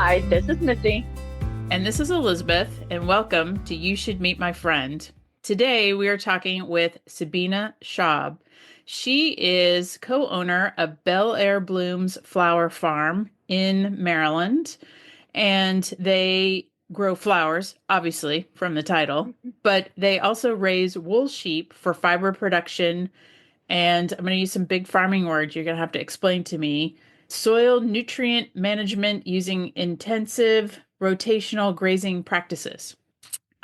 Hi, this is Missy. And this is Elizabeth, and welcome to You Should Meet My Friend. Today we are talking with Sabina Schaub. She is co-owner of Bel Air Blooms Flower Farm in Maryland, and they grow flowers, obviously, from the title, but they also raise wool sheep for fiber production. And I'm going to use some big farming words you're going to have to explain to me. Soil nutrient management using intensive rotational grazing practices.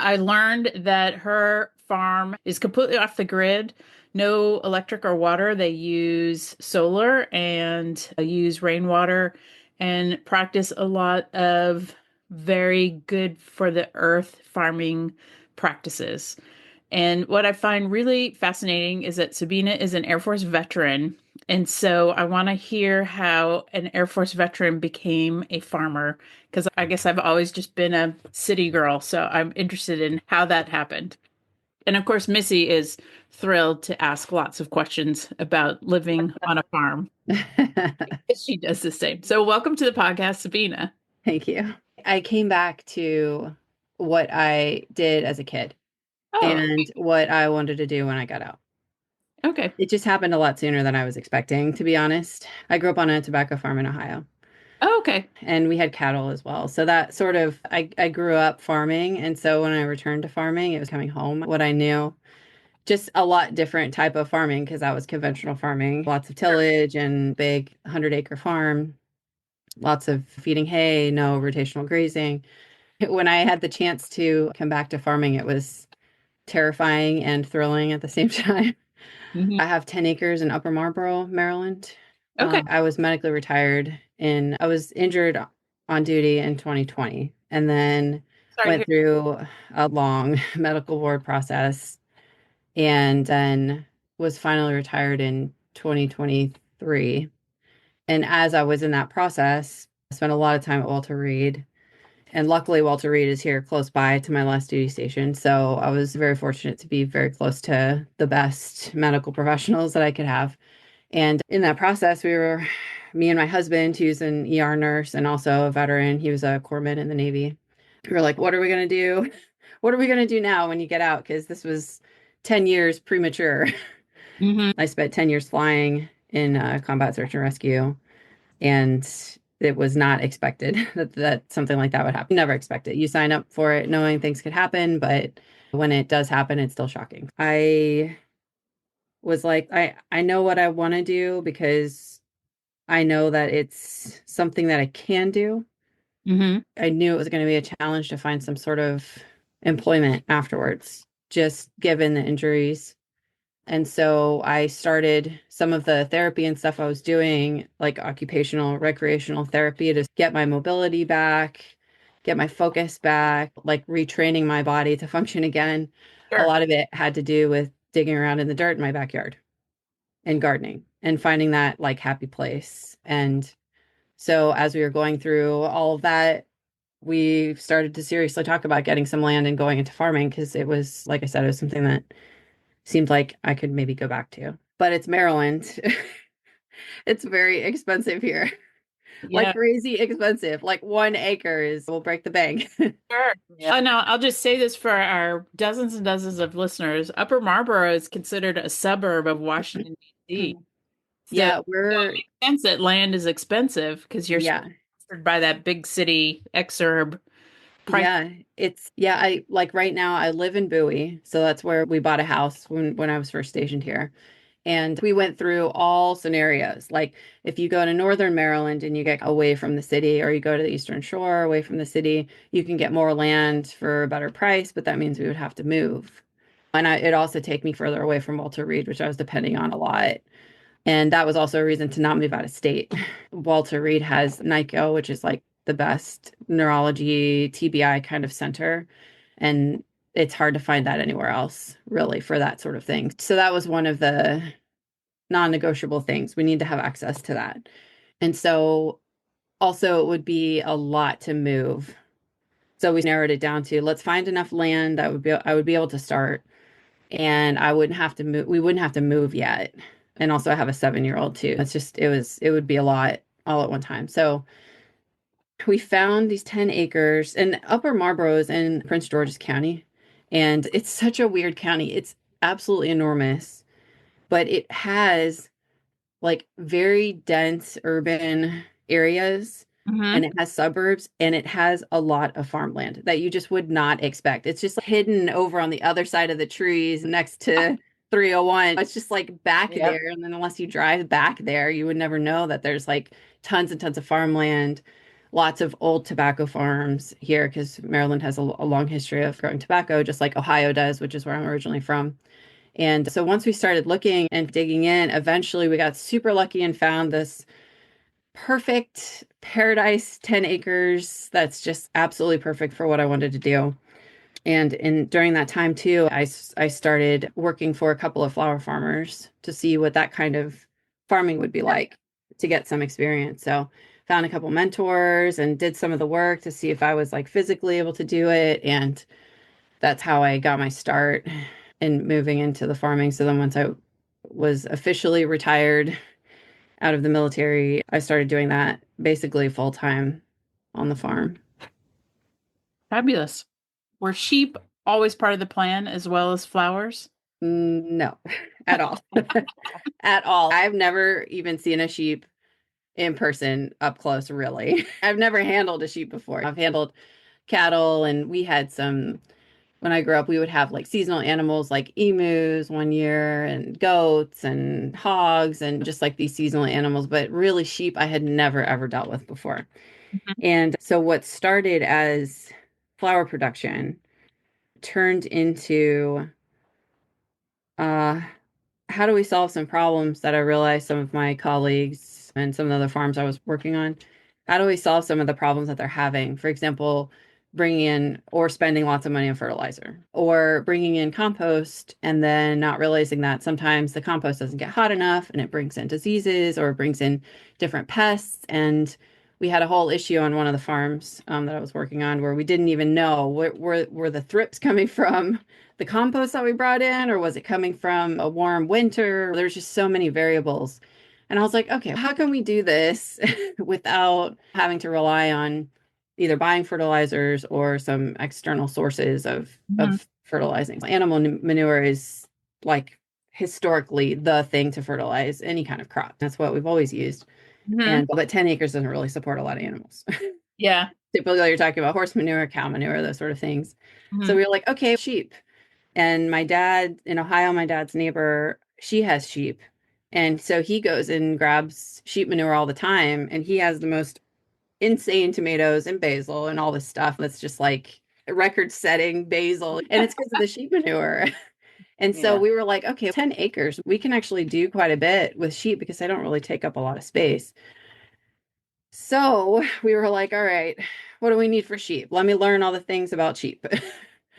I learned that her farm is completely off the grid, no electric or water. They use solar and use rainwater and practice a lot of very good for the earth farming practices. And what I find really fascinating is that Sabina is an Air Force veteran. And so I want to hear how an Air Force veteran became a farmer, because I guess I've always just been a city girl. So I'm interested in how that happened. And of course, Missy is thrilled to ask lots of questions about living on a farm. She does the same. So welcome to the podcast, Sabina. Thank you. I came back to what I did as a kid Oh, and what I wanted to do when I got out. okay. It just happened a lot sooner than I was expecting, to be honest. I grew up on a tobacco farm in Ohio, Oh, okay. and we had cattle as well. So that sort of, I grew up farming. And so when I returned to farming, it was coming home. What I knew, just a lot different type of farming because that was conventional farming, lots of tillage and big 100-acre farm, lots of feeding hay, no rotational grazing. When I had the chance to come back to farming, it was terrifying and thrilling at the same time. Mhm. I have 10 acres in Upper Marlboro, Maryland. Okay. I was medically retired and I was injured on duty in 2020 and then Sorry to went hear. through a long medical board process and then was finally retired in 2023. And as I was in that process, I spent a lot of time at Walter Reed. And luckily, Walter Reed is here close by to my last duty station. So I was very fortunate to be very close to the best medical professionals that I could have. And in that process, me and my husband, who's an ER nurse and also a veteran, he was a corpsman in the Navy. We were like, what are we going to do? What are we going to do now when you get out? Because this was 10 years premature. Mhm. I spent 10 years flying in combat search and rescue, and it was not expected that something like that would happen. Never expect it. You sign up for it knowing things could happen, but when it does happen, it's still shocking. I was like, I know what I want to do because I know that it's something that I can do. Mhm. I knew it was going to be a challenge to find some sort of employment afterwards, just given the injuries. And so I started some of the therapy and stuff I was doing, like occupational recreational therapy to get my mobility back, get my focus back, like retraining my body to function again. A Sure. lot of it had to do with digging around in the dirt in my backyard and gardening and finding that like happy place. And so as we were going through all of that, we started to seriously talk about getting some land and going into farming because it was, like I said, it was something that seemed like I could maybe go back to. But it's Maryland. It's very expensive here. Like Yeah. crazy expensive. Like 1 acre is will break the bank. Sure. Yeah. And I'll just say this for our dozens and dozens of listeners. Upper Marlboro is considered a suburb of Washington, D.C. So Yeah, it makes sense that land is expensive because you're yeah. surrounded by that big city exurb price. Yeah, I like right now I live in Bowie, so that's where we bought a house when I was first stationed here. And we went through all scenarios. Like if you go to Northern Maryland and you get away from the city, or you go to the Eastern Shore away from the city, you can get more land for a better price, but that means we would have to move. And it'd also take me further away from Walter Reed, which I was depending on a lot. And that was also a reason to not move out of state. Walter Reed has NICO, which is like the best neurology TBI kind of center. And it's hard to find that anywhere else, really, for that sort of thing. So that was one of the non-negotiable things. We need to have access to that. And so also it would be a lot to move. So we narrowed it down to let's find enough land that I would be able to start and I wouldn't have to move. We wouldn't have to move yet. And also I have a 7-year-old too. It would be a lot all at one time. So we found these 10 acres, and Upper Marlboro is in Prince George's County. And it's such a weird county. It's absolutely enormous, but it has like very dense urban areas, and Mm-hmm. it has suburbs, and it has a lot of farmland that you just would not expect. It's just hidden over on the other side of the trees next to 301. It's just like back Yep. there. And then unless you drive back there, you would never know that there's like tons and tons of farmland, lots of old tobacco farms here because Maryland has a long history of growing tobacco, just like Ohio does, which is where I'm originally from. And so once we started looking and digging in, eventually we got super lucky and found this perfect paradise 10 acres that's just absolutely perfect for what I wanted to do. And during that time too, I started working for a couple of flower farmers to see what that kind of farming would be like to get some experience. So found a couple mentors and did some of the work to see if I was like physically able to do it. And that's how I got my start in moving into the farming. So then once I was officially retired out of the military, I started doing that basically full time on the farm. Fabulous. Were sheep always part of the plan as well as flowers? No, at all. At all. I've never even seen a sheep in person up close, really. I've never handled a sheep before. I've handled cattle, and we had some, when I grew up, we would have like seasonal animals like emus one year and goats and hogs and just like these seasonal animals. But really, sheep I had never ever dealt with before. Mhm. And so what started as flower production turned into uh, how do we solve some problems that I realized some of my colleagues and some of the other farms I was working on, how do we solve some of the problems that they're having? For example, bringing in or spending lots of money on fertilizer or bringing in compost and then not realizing that sometimes the compost doesn't get hot enough and it brings in diseases or it brings in different pests. And we had a whole issue on one of the farms that I was working on where we didn't even know where the thrips coming from the compost that we brought in, or was it coming from a warm winter? There's just so many variables. And I was like, okay, how can we do this without having to rely on either buying fertilizers or some external sources Mhm. of fertilizing? Animal manure is like historically the thing to fertilize any kind of crop. That's what we've always used. Mhm. And but 10 acres doesn't really support a lot of animals. Yeah. Typically, you're talking about horse manure, cow manure, those sort of things. So Mhm. we were like, okay, sheep. And my dad in Ohio, my dad's neighbor, she has sheep. And so he goes and grabs sheep manure all the time. And he has the most insane tomatoes and basil and all this stuff that's just like record setting basil. And it's because of the sheep manure. And so Yeah. we were like, okay, 10 acres, we can actually do quite a bit with sheep because they don't really take up a lot of space. So we were like, all right, what do we need for sheep? Let me learn all the things about sheep.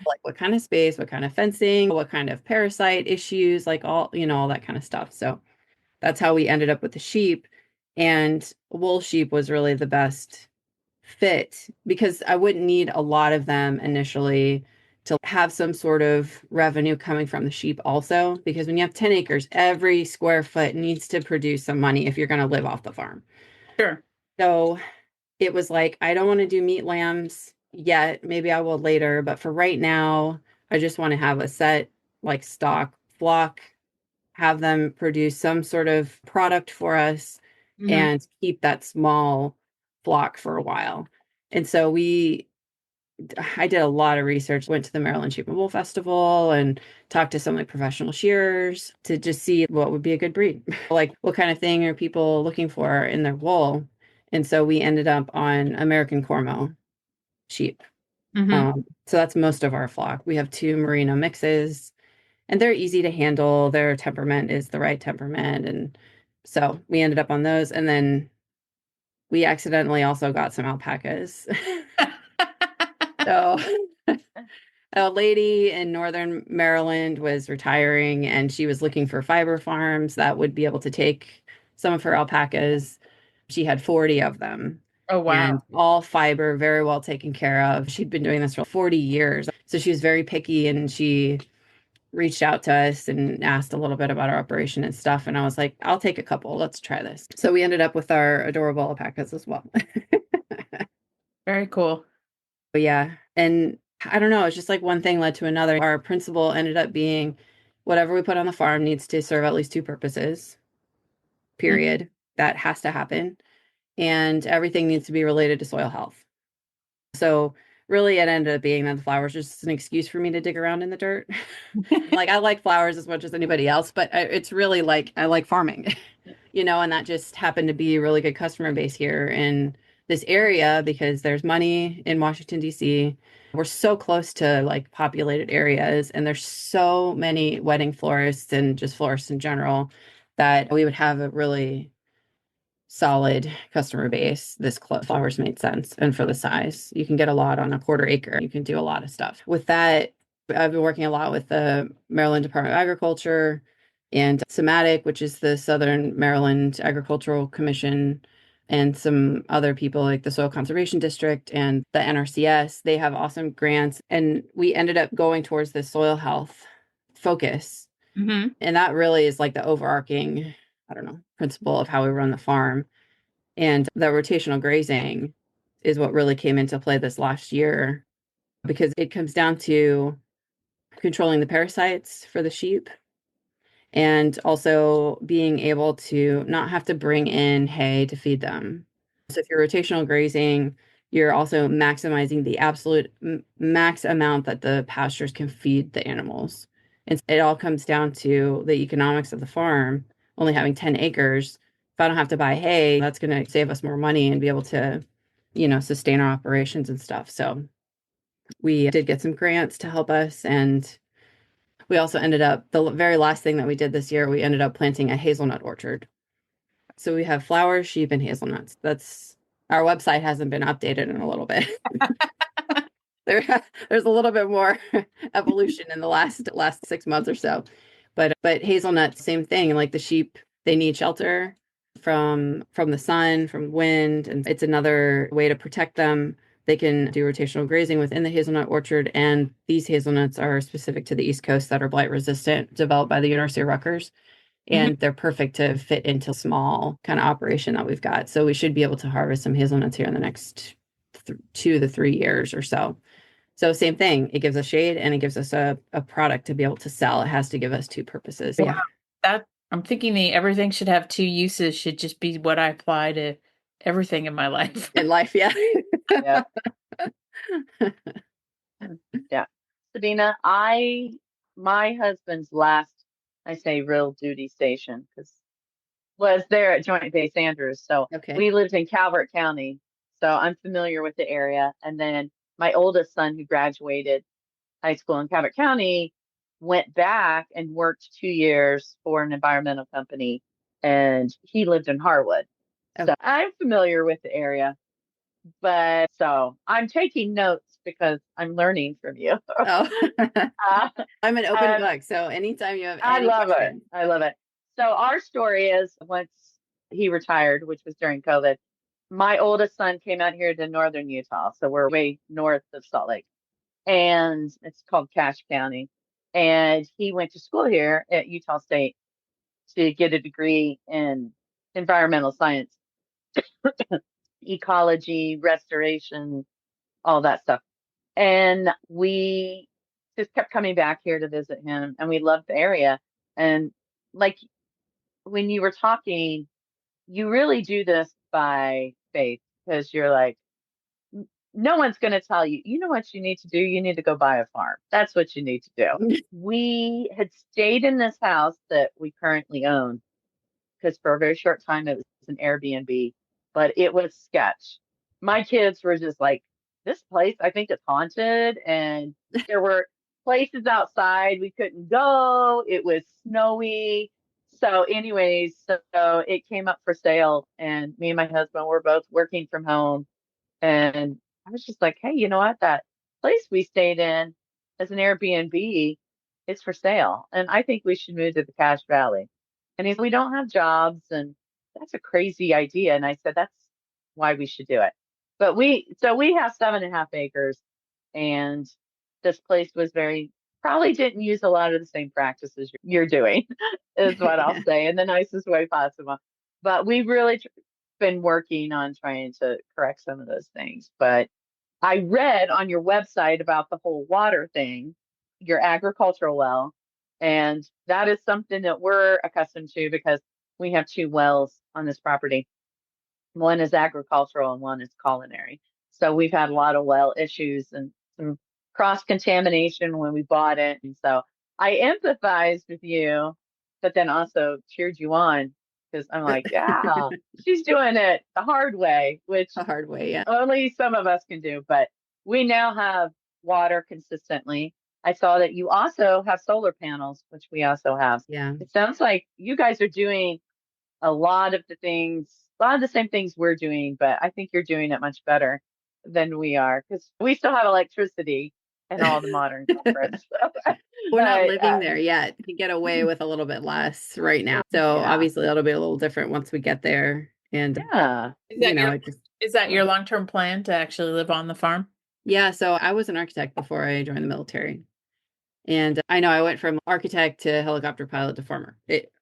Like what kind of space, what kind of fencing, what kind of parasite issues, like all, all that kind of stuff. So that's how we ended up with the sheep. And wool sheep was really the best fit because I wouldn't need a lot of them initially to have some sort of revenue coming from the sheep also. Because when you have 10 acres, every square foot needs to produce some money if you're going to live off the farm. Sure. So it was like, I don't want to do meat lambs yet. Maybe I will later, but for right now, I just want to have a set like stock flock, have them produce some sort of product for us Hmm. and keep that small flock for a while. And so I did a lot of research, went to the Maryland Sheep and Wool Festival and talked to some like professional shearers to just see what would be a good breed. Like what kind of thing are people looking for in their wool? And so we ended up on American Cormo sheep. Hmm. So that's most of our flock. We have two merino mixes and they're easy to handle. Their temperament is the right temperament. And so we ended up on those. And then we accidentally also got some alpacas. So a lady in northern Maryland was retiring and she was looking for fiber farms that would be able to take some of her alpacas. She had 40 of them Oh, and wow. all fiber, very well taken care of. She'd been doing this for 40 years. So she was very picky and she reached out to us and asked a little bit about our operation and stuff. And I was like, I'll take a couple. Let's try this. So we ended up with our adorable alpacas as well. Very cool. But yeah, and I don't know, it's just like one thing led to another. Our principle ended up being whatever we put on the farm needs to serve at least two purposes, Mm. period. That has to happen. And everything needs to be related to soil health. So really it ended up being that the flowers are just an excuse for me to dig around in the dirt. Like I like flowers as much as anybody else, but it's really like I like farming, and that just happened to be a really good customer base here in this area because there's money in Washington, D.C. We're so close to like populated areas, and there's so many wedding florists and just florists in general that we would have a really solid customer base. This flowers made sense. And for the size, you can get a lot on a quarter acre. You can do a lot of stuff. With that, I've been working a lot with the Maryland Department of Agriculture and SEMATIC, which is the Southern Maryland Agricultural Commission, and some other people like the Soil Conservation District and the NRCS. They have awesome grants. And we ended up going towards this soil health focus. Hmm. And that really is like the overarching, I don't know, principle of how we run the farm. And the rotational grazing is what really came into play this last year because it comes down to controlling the parasites for the sheep and also being able to not have to bring in hay to feed them. So if you're rotational grazing, you're also maximizing the absolute max amount that the pastures can feed the animals. And it all comes down to the economics of the farm, only having 10 acres. If I don't have to buy hay, that's going to save us more money and be able to, sustain our operations and stuff. So we did get some grants to help us, and we also ended up, the very last thing that we did this year, we ended up planting a hazelnut orchard. So we have flowers, sheep, and hazelnuts. That's Our website hasn't been updated in a little bit. There, there's a little bit more evolution in the last 6 months or so. But hazelnuts, same thing. Like the sheep, they need shelter from the sun, from wind, and it's another way to protect them. They can do rotational grazing within the hazelnut orchard, and these hazelnuts are specific to the East Coast that are blight resistant, developed by the University of Rutgers, Hmm. and they're perfect to fit into small kind of operation that we've got. So we should be able to harvest some hazelnuts here in the next 2 to 3 years or so. So same thing. It gives us shade and it gives us a product to be able to sell. It has to give us two purposes. Wow. Yeah. That I'm thinking the everything should have two uses should just be what I apply to everything in my life. In life, yeah. Yeah. Yeah. Sabina, my husband's last, I say real duty station, because was there at Joint Base Andrews. So Okay. we lived in Calvert County. So I'm familiar with the area. And then my oldest son, who graduated high school in Cabot County, went back and worked 2 years for an environmental company, and he lived in Harwood. Oh, So I'm familiar with the area, but so I'm taking notes because I'm learning from you. oh. uh, I'm an open um, book. So anytime you have I any love it. questions. I love it. So our story is once he retired, which was during COVID, my oldest son came out here to northern Utah. So we're way north of Salt Lake, and it's called Cache County. And he went to school here at Utah State to get a degree in environmental science, ecology, restoration, all that stuff. And we just kept coming back here to visit him, and we loved the area. And like when you were talking, you really do this by faith because you're like, no one's going to tell you, you know what you need to do? You need to go buy a farm. That's what you need to do. We had stayed in this house that we currently own because for a very short time it was an Airbnb, but it was sketch. My kids were just like, this place, I think it's haunted. And there were places outside we couldn't go. It was snowy. So, anyways, so it came up for sale, and me and my husband were both working from home. And I was just like, hey, you know what? That place we stayed in as an Airbnb, it's for sale. And I think we should move to the Cache Valley. And he's, we don't have jobs. And that's a crazy idea. And I said, that's why we should do it. But so we have 7.5 acres. And this place was probably didn't use a lot of the same practices you're doing, is what I'll Yeah. say, in the nicest way possible. But we really been working on trying to correct some of those things. But I read on your website about the whole water thing, your agricultural well, and that is something that we're accustomed to because we have two wells on this property. One is agricultural and one is culinary. So we've had a lot of well issues and some cross contamination when we bought it. And so I empathized with you, but then also cheered you on because I'm like, yeah, she's doing it the hard way, which The hard way, yeah. only some of us can do. But we now have water consistently. I saw that you also have solar panels, which we also have. Yeah. It sounds like you guys are doing a lot of the things, a lot of the same things we're doing, but I think you're doing it much better than we are because we still have electricity and all the modern comforts. We're not But living there yet. We get away with a little bit less right now. So yeah, obviously that'll be a little different once we get there. And, yeah, Is that your it just, is that your long-term plan to actually live on the farm? yeah. So I was an architect before I joined the military. And I know I went from architect to helicopter pilot to farmer,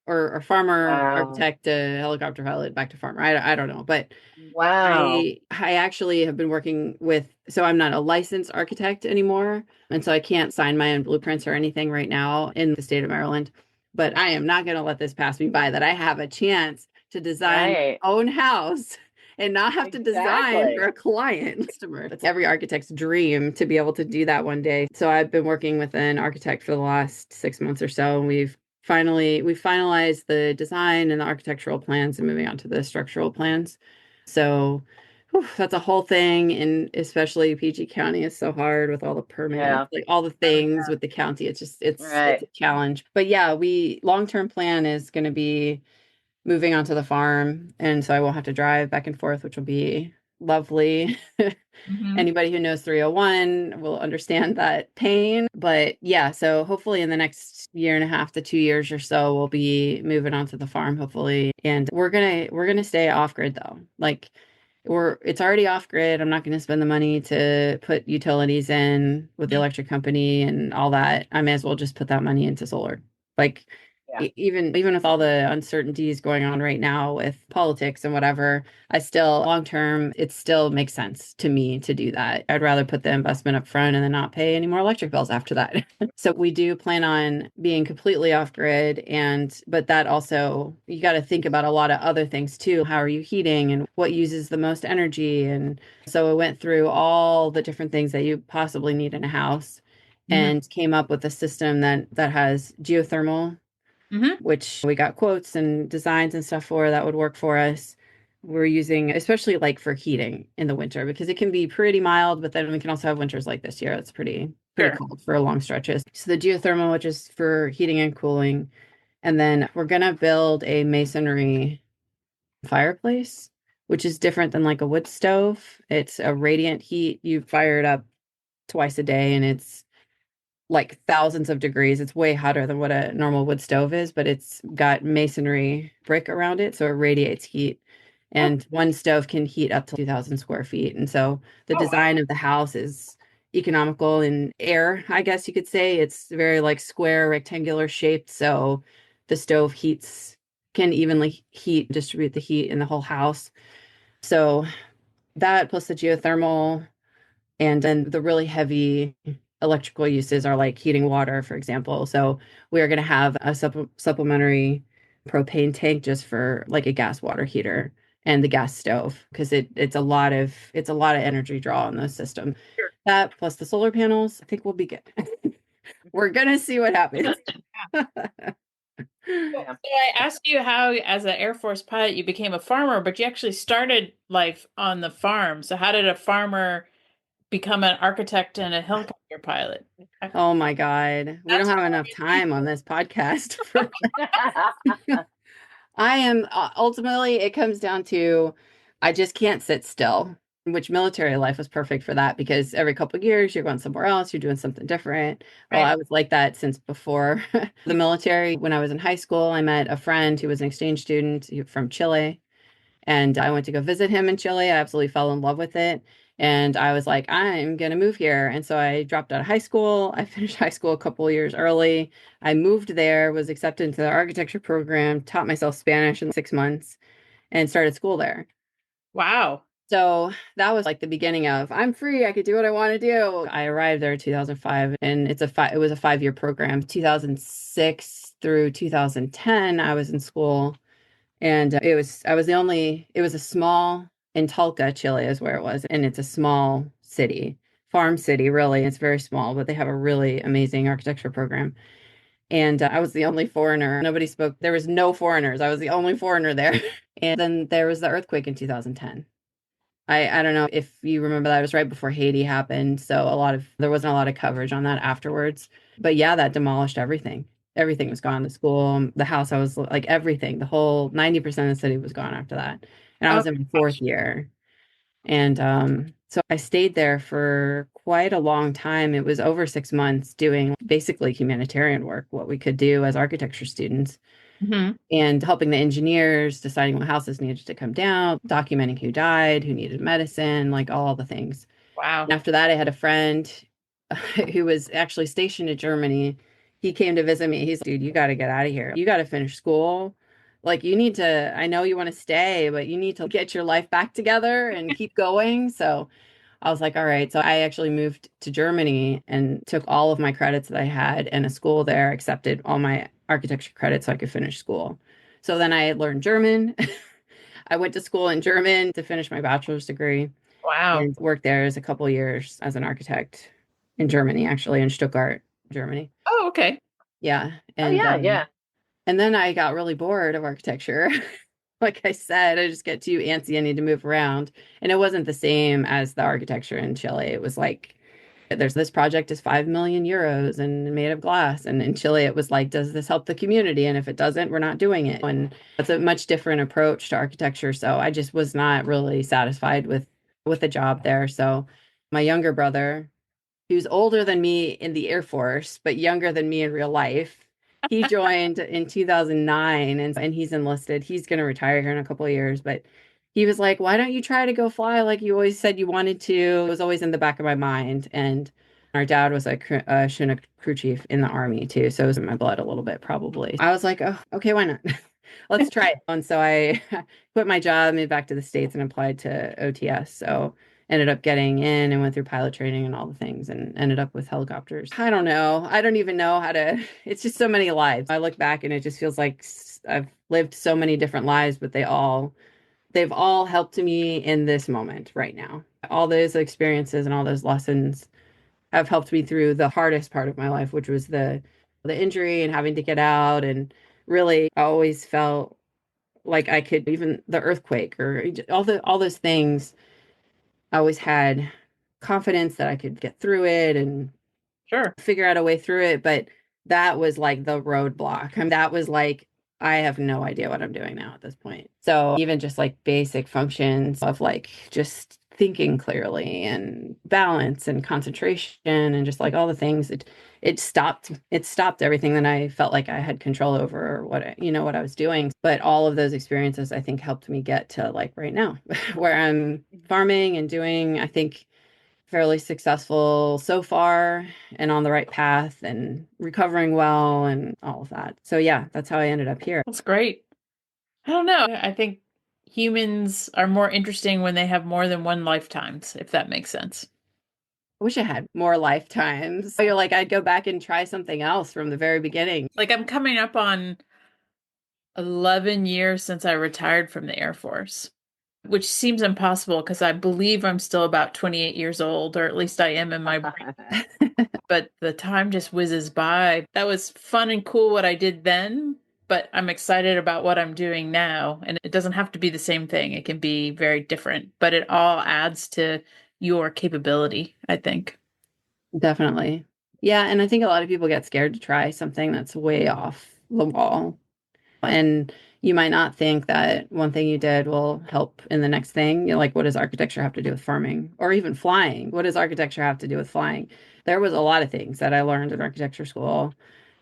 or farmer, wow, architect to helicopter pilot, back to farmer. I don't know. But wow, I actually have been working with, so I'm not a licensed architect anymore, and so I can't sign my own blueprints or anything right now in the state of Maryland. But I am not going to let this pass me by that I have a chance to design right, my own house and not have to design for exactly, a client customer. That's every architect's dream to be able to do that one day. So I've been working with an architect for the last 6 months or so, and we finalized the design and the architectural plans and moving on to the structural plans. So whew, that's a whole thing. And especially PG County is so hard with all the permits, yeah, like all the things with the county. It's just it's right, a challenge. But yeah, we long-term plan is going to be moving onto the farm. And so I won't have to drive back and forth, which will be lovely. Mm-hmm. Anybody who knows 301 will understand that pain. But yeah, so hopefully in the next year and a half to 2 years or so, we'll be moving onto the farm, hopefully. And we're gonna stay off grid though. Like it's already off grid. I'm not going to spend the money to put utilities in with the electric company and all that. I may as well just put that money into solar. Like yeah, even with all the uncertainties going on right now with politics and whatever, I still long term it still makes sense to me to do that. I'd rather put the investment up front and then not pay any more electric bills after that. So we do plan on being completely off grid, and but that also you got to think about a lot of other things too. How are you heating and what uses the most energy? And so I went through all the different things that you possibly need in a house Mm-hmm. and came up with a system that has geothermal, Mm-hmm. which we got quotes and designs and stuff for that would work for us. We're using, especially like for heating in the winter, because it can be pretty mild, but then we can also have winters like this year. It's pretty Sure. cold for long stretches. So the geothermal, which is for heating and cooling. And then we're gonna build a masonry fireplace, which is different than like a wood stove. It's a radiant heat. You fire it up twice a day and it's like thousands of degrees. It's way hotter than what a normal wood stove is, but it's got masonry brick around it, so it radiates heat. oh, And one stove can heat up to 2,000 square feet. And so the oh design wow, of the house is economical in air, I guess you could say. It's very like square, rectangular shaped. So the stove can evenly distribute the heat in the whole house. So that plus the geothermal and then the really heavy electrical uses are like heating water, for example. So we are going to have a supplementary propane tank just for like a gas water heater and the gas stove because it's a lot of energy draw on the system. Sure. That plus the solar panels, I think we'll be good. We're gonna see what happens. Well, yeah. so I asked you how, as an Air Force pilot, you became a farmer, but you actually started life on the farm. So how did a farmer become an architect and a helicopter pilot? Oh my God. We don't That's have enough crazy. time on this podcast for I am ultimately, it comes down to I just can't sit still, which military life was perfect for that because every couple of years you're going somewhere else, you're doing something different. Well, Right. I was like that since before the military. When I was in high school, I met a friend who was an exchange student from Chile. And I went to go visit him in Chile. I absolutely fell in love with it. And I was like, I'm going to move here. And so I dropped out of high school. I finished high school a couple of years early. I moved there, was accepted into the architecture program, taught myself Spanish in 6 months, and started school there. Wow. So that was like the beginning of I'm free, I could do what I want to do. I arrived there in 2005 and it was a 5-year program. 2006 through 2010 I was in school and it was a small in Talca, Chile is where it was, and it's a small city, farm city really. It's very small, but they have a really amazing architecture program. And I was the only foreigner. Nobody spoke. There was no foreigners. I was the only foreigner there. And then there was the earthquake in 2010. I don't know if you remember that. It was right before Haiti happened, so there wasn't a lot of coverage on that afterwards. But yeah, that demolished everything. Everything was gone. The school, the house I was like everything. The whole 90% of the city was gone after that. And I Oh was in my fourth gosh. year. And so I stayed there for quite a long time. It was over 6 months doing basically humanitarian work, what we could do as architecture students, Hmm. and helping the engineers, deciding what houses needed to come down, documenting who died, who needed medicine, like all the things. Wow. And after that, I had a friend who was actually stationed in Germany. He came to visit me. He's, dude, you got to get out of here. You got to finish school. Like, you need to, I know you want to stay, but you need to get your life back together and keep going. So I was like, all right. So I actually moved to Germany and took all of my credits that I had, and a school there accepted all my architecture credits so I could finish school. So then I learned German. I went to school in German to finish my bachelor's degree Wow. and worked there as a couple of years as an architect in Germany, actually in Stuttgart, Germany. Oh, okay. Yeah. Oh yeah, yeah. And then I got really bored of architecture. Like I said, I just get too antsy. I need to move around. And it wasn't the same as the architecture in Chile. It was like, there's this project is 5 million euros and made of glass. And in Chile, it was like, does this help the community? And if it doesn't, we're not doing it. And it's a much different approach to architecture. So I just was not really satisfied with the job there. So my younger brother, he was older than me in the Air Force, but younger than me in real life. He joined in 2009 and he's enlisted. He's going to retire here in a couple of years, but he was like, "Why don't you try to go fly like you always said you wanted to?" It was always in the back of my mind. And our dad was a Chinook crew chief in the Army too, so it was in my blood a little bit probably. I was like, "Oh, okay, why not? Let's try it." And so I quit my job, moved back to the States, and applied to OTS. So ended up getting in and went through pilot training and all the things and ended up with helicopters. I don't know. I don't even know how to, it's just so many lives. I look back and it just feels like I've lived so many different lives, but they've all helped me in this moment right now. All those experiences and all those lessons have helped me through the hardest part of my life, which was the injury and having to get out. And really, I always felt like I could, even the earthquake or all those things, I always had confidence that I could get through it and Sure. figure out a way through it. But that was like the roadblock. I mean, that was like, I have no idea what I'm doing now at this point. So even just like basic functions of like just thinking clearly and balance and concentration and just like all the things, it stopped everything that I felt like I had control over or what I was doing. But all of those experiences I think helped me get to like right now where I'm farming and doing, I think, fairly successful so far and on the right path and recovering well and all of that. So yeah, that's how I ended up here. That's great. I don't know. I think humans are more interesting when they have more than one lifetimes, if that makes sense. I wish I had more lifetimes. I feel like I'd go back and try something else from the very beginning. Like I'm coming up on 11 years since I retired from the Air Force, which seems impossible because I believe I'm still about 28 years old, or at least I am in my brain. But the time just whizzes by. That was fun and cool what I did then, but I'm excited about what I'm doing now. And it doesn't have to be the same thing, it can be very different, but it all adds to your capability, I think. Definitely. Yeah, and I think a lot of people get scared to try something that's way off the wall. And you might not think that one thing you did will help in the next thing. You know, like, what does architecture have to do with farming or even flying? What does architecture have to do with flying? There was a lot of things that I learned in architecture school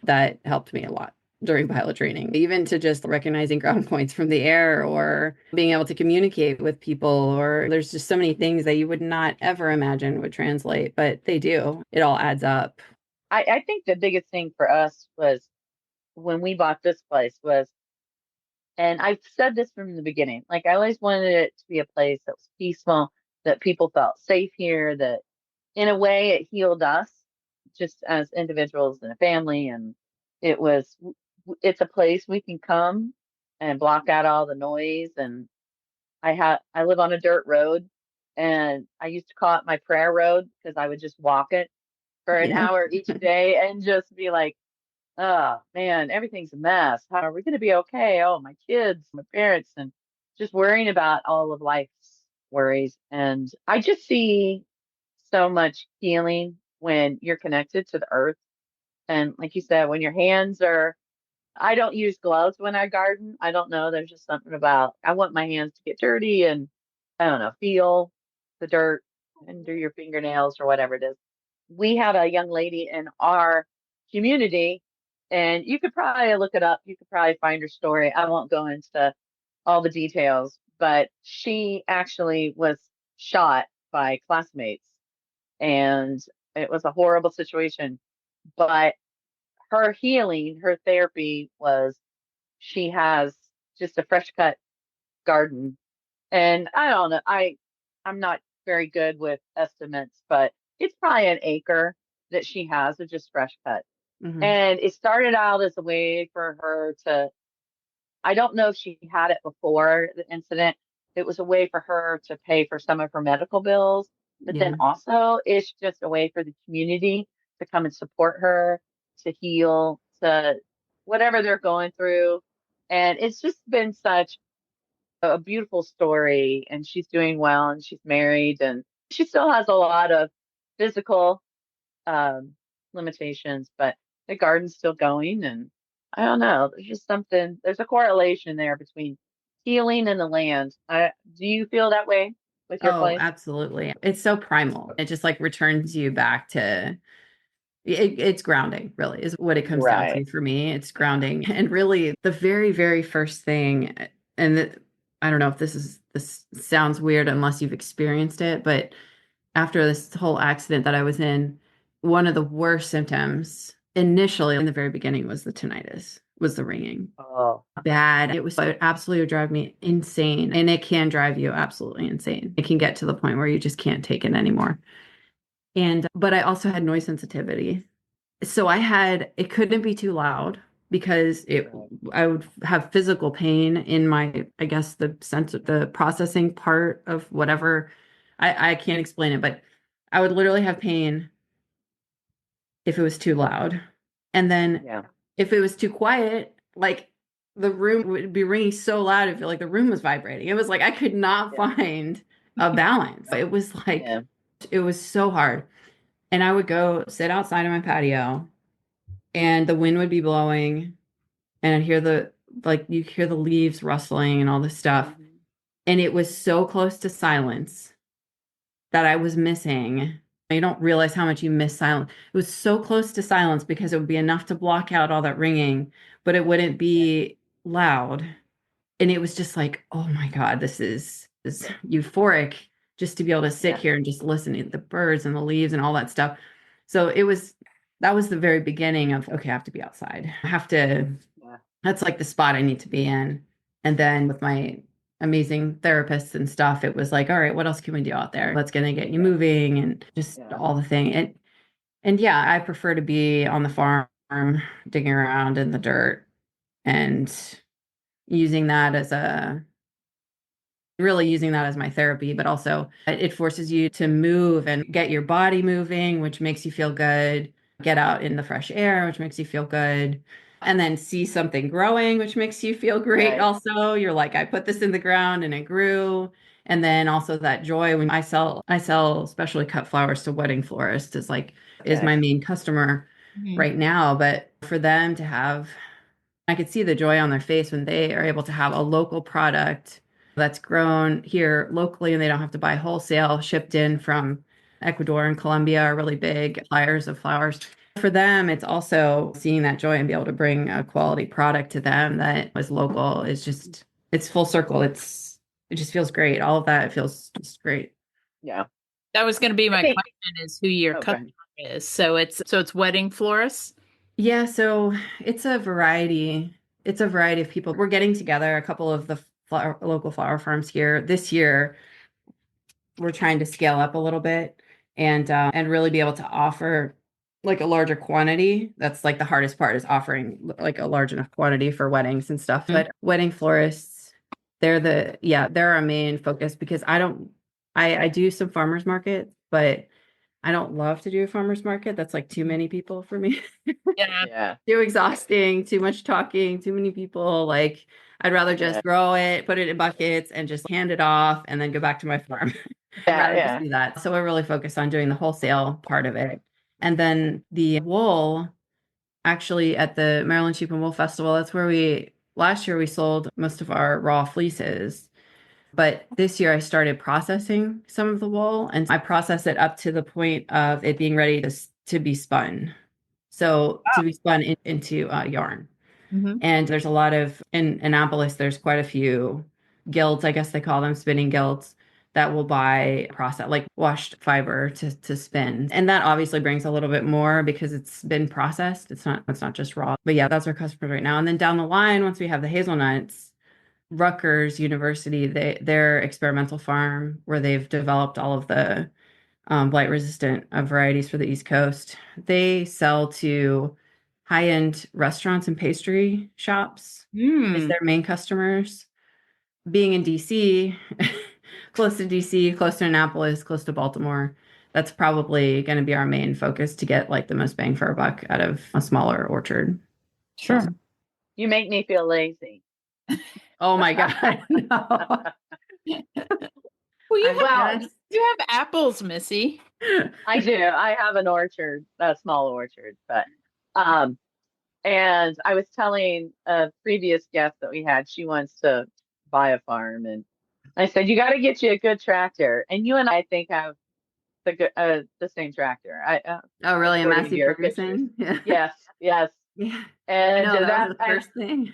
that helped me a lot during pilot training, even to just recognizing ground points from the air or being able to communicate with people. Or there's just so many things that you would not ever imagine would translate, but they do. It all adds up. I think the biggest thing for us was when we bought this place was And I've said this from the beginning. Like I always wanted it to be a place that was peaceful, that people felt safe here, that in a way it healed us just as individuals and a family. And it was, it's a place we can come and block out all the noise. And I live on a dirt road, and I used to call it my prayer road because I would just walk it for an Yeah. hour each day and just be like, oh man, everything's a mess. How are we going to be okay? Oh, my kids, my parents, and just worrying about all of life's worries. And I just see so much healing when you're connected to the earth. And like you said, when your hands are, I don't use gloves when I garden. I don't know. There's just something about, I want my hands to get dirty and I don't know, feel the dirt and do your fingernails or whatever it is. We have a young lady in our community, and you could probably look it up. You could probably find her story. I won't go into all the details, but she actually was shot by classmates, and it was a horrible situation. But her healing, her therapy was she has just a fresh cut garden. And I don't know, I'm not very good with estimates, but it's probably an acre that she has of just fresh cut. Hmm. And it started out as a way for her to, I don't know if she had it before the incident. It was a way for her to pay for some of her medical bills, but then Yeah. also it's just a way for the community to come and support her, to heal, to whatever they're going through. And it's just been such a beautiful story, and she's doing well, and she's married, and she still has a lot of physical um limitations, but the garden's still going. And I don't know, there's just something, there's a correlation there between healing and the land. Do you feel that way with your Oh, place? absolutely. It's so primal. It just like returns you back to it's grounding, really, is what it comes down Right. to for me. It's grounding. And really, the very, very first thing, and I don't know if this sounds weird unless you've experienced it, but after this whole accident that I was in, one of the worst symptoms initially in the very beginning was the tinnitus, was the ringing. Oh, Bad. It absolutely would drive me insane. And it can drive you absolutely insane. It can get to the point where you just can't take it anymore. But I also had noise sensitivity. So it couldn't be too loud because right. I would have physical pain in my, I guess, the processing part of whatever. I can't explain it, but I would literally have pain if it was too loud. And then Yeah. if it was too quiet, like the room would be ringing so loud, I feel like the room was vibrating. It was like I could not Yeah. find a balance. It was like, Yeah. it was so hard. And I would go sit outside on my patio and the wind would be blowing and I'd hear you hear the leaves rustling and all this stuff. Mhm. And it was so close to silence that I was missing. You don't realize how much you miss silence. It was so close to silence because it would be enough to block out all that ringing, but it wouldn't Yeah. be loud. And it was just like, oh my God, this is euphoric just to be able to sit Yeah. here and just listen to the birds and the leaves and all that stuff. So that was the very beginning of, okay, I have to be outside. Yeah. That's like the spot I need to be in. And then with my amazing therapists and stuff, it was like, all right, what else can we do out there? What's going to get you Yeah. moving and just Yeah. all the thing. And yeah, I prefer to be on the farm, digging around in the dirt and using that as a really using that as my therapy, but also it forces you to move and get your body moving, which makes you feel good, get out in the fresh air, which makes you feel good, and then see something growing, which makes you feel great Right. also. You're like, I put this in the ground and it grew. And then also that joy when I sell specially cut flowers to wedding florists is Okay. my main customer Mhm. right now. But for them to have I could see the joy on their face when they are able to have a local product that's grown here locally and they don't have to buy wholesale, shipped in from Ecuador and Colombia are really big suppliers of flowers. For them, it's also seeing that joy and be able to bring a quality product to them that is local is just, it's full circle. It just feels great. All of that, it feels just great. Yeah. That was going to be I my think, question is who your oh, go customer ahead. is. So it's wedding florists. Yeah, so it's a variety. It's a variety of people. We're getting together, a couple of the local flower farms here. This year, we're trying to scale up a little bit and really be able to offer like a larger quantity. That's like the hardest part is offering like a large enough quantity for weddings and stuff. Mm. But wedding florists, they're our main focus because I do some farmers market, but I don't love to do a farmers market. That's like too many people for me. Yeah. Yeah. Too exhausting, too much talking, too many people. Like I'd rather Yeah. just grow it, put it in buckets and just hand it off and then go back to my farm. I'd Yeah. rather just Yeah. do that. So we're really focused on doing the wholesale part of it. And then the wool, actually at the Maryland Sheep and Wool Festival, that's where last year we sold most of our raw fleeces. But this year I started processing some of the wool and I process it up to the point of it being ready to be spun. So to be spun into yarn. Hmm. And there's a lot of, in Annapolis, there's quite a few guilds, I guess they call them spinning guilds, that will buy process like washed fiber to spin. And that obviously brings a little bit more because it's been processed. It's not just raw. But yeah, that's our customers right now. And then down the line, once we have the hazelnuts, Rutgers University, their experimental farm where they've developed all of the blight resistant varieties for the East Coast. They sell to high-end restaurants and pastry shops as Mm, their main customers. Being in DC, close to DC, close to Annapolis, close to Baltimore, that's probably going to be our main focus to get like the most bang for our buck out of a smaller orchard. So, sure. You make me feel lazy. oh my God, no. Well, I mean, Well, yes. you have apples, Missy. I do. I have an orchard, a small orchard, but um, and I was telling a previous guest that we had, she wants to buy a farm, and I said you got to get you a good tractor, and you and I think have the same tractor. Oh, really? A According to Massey your pictures, Ferguson? Yeah. yes, yes, Yeah. I and know that was that the and first thing.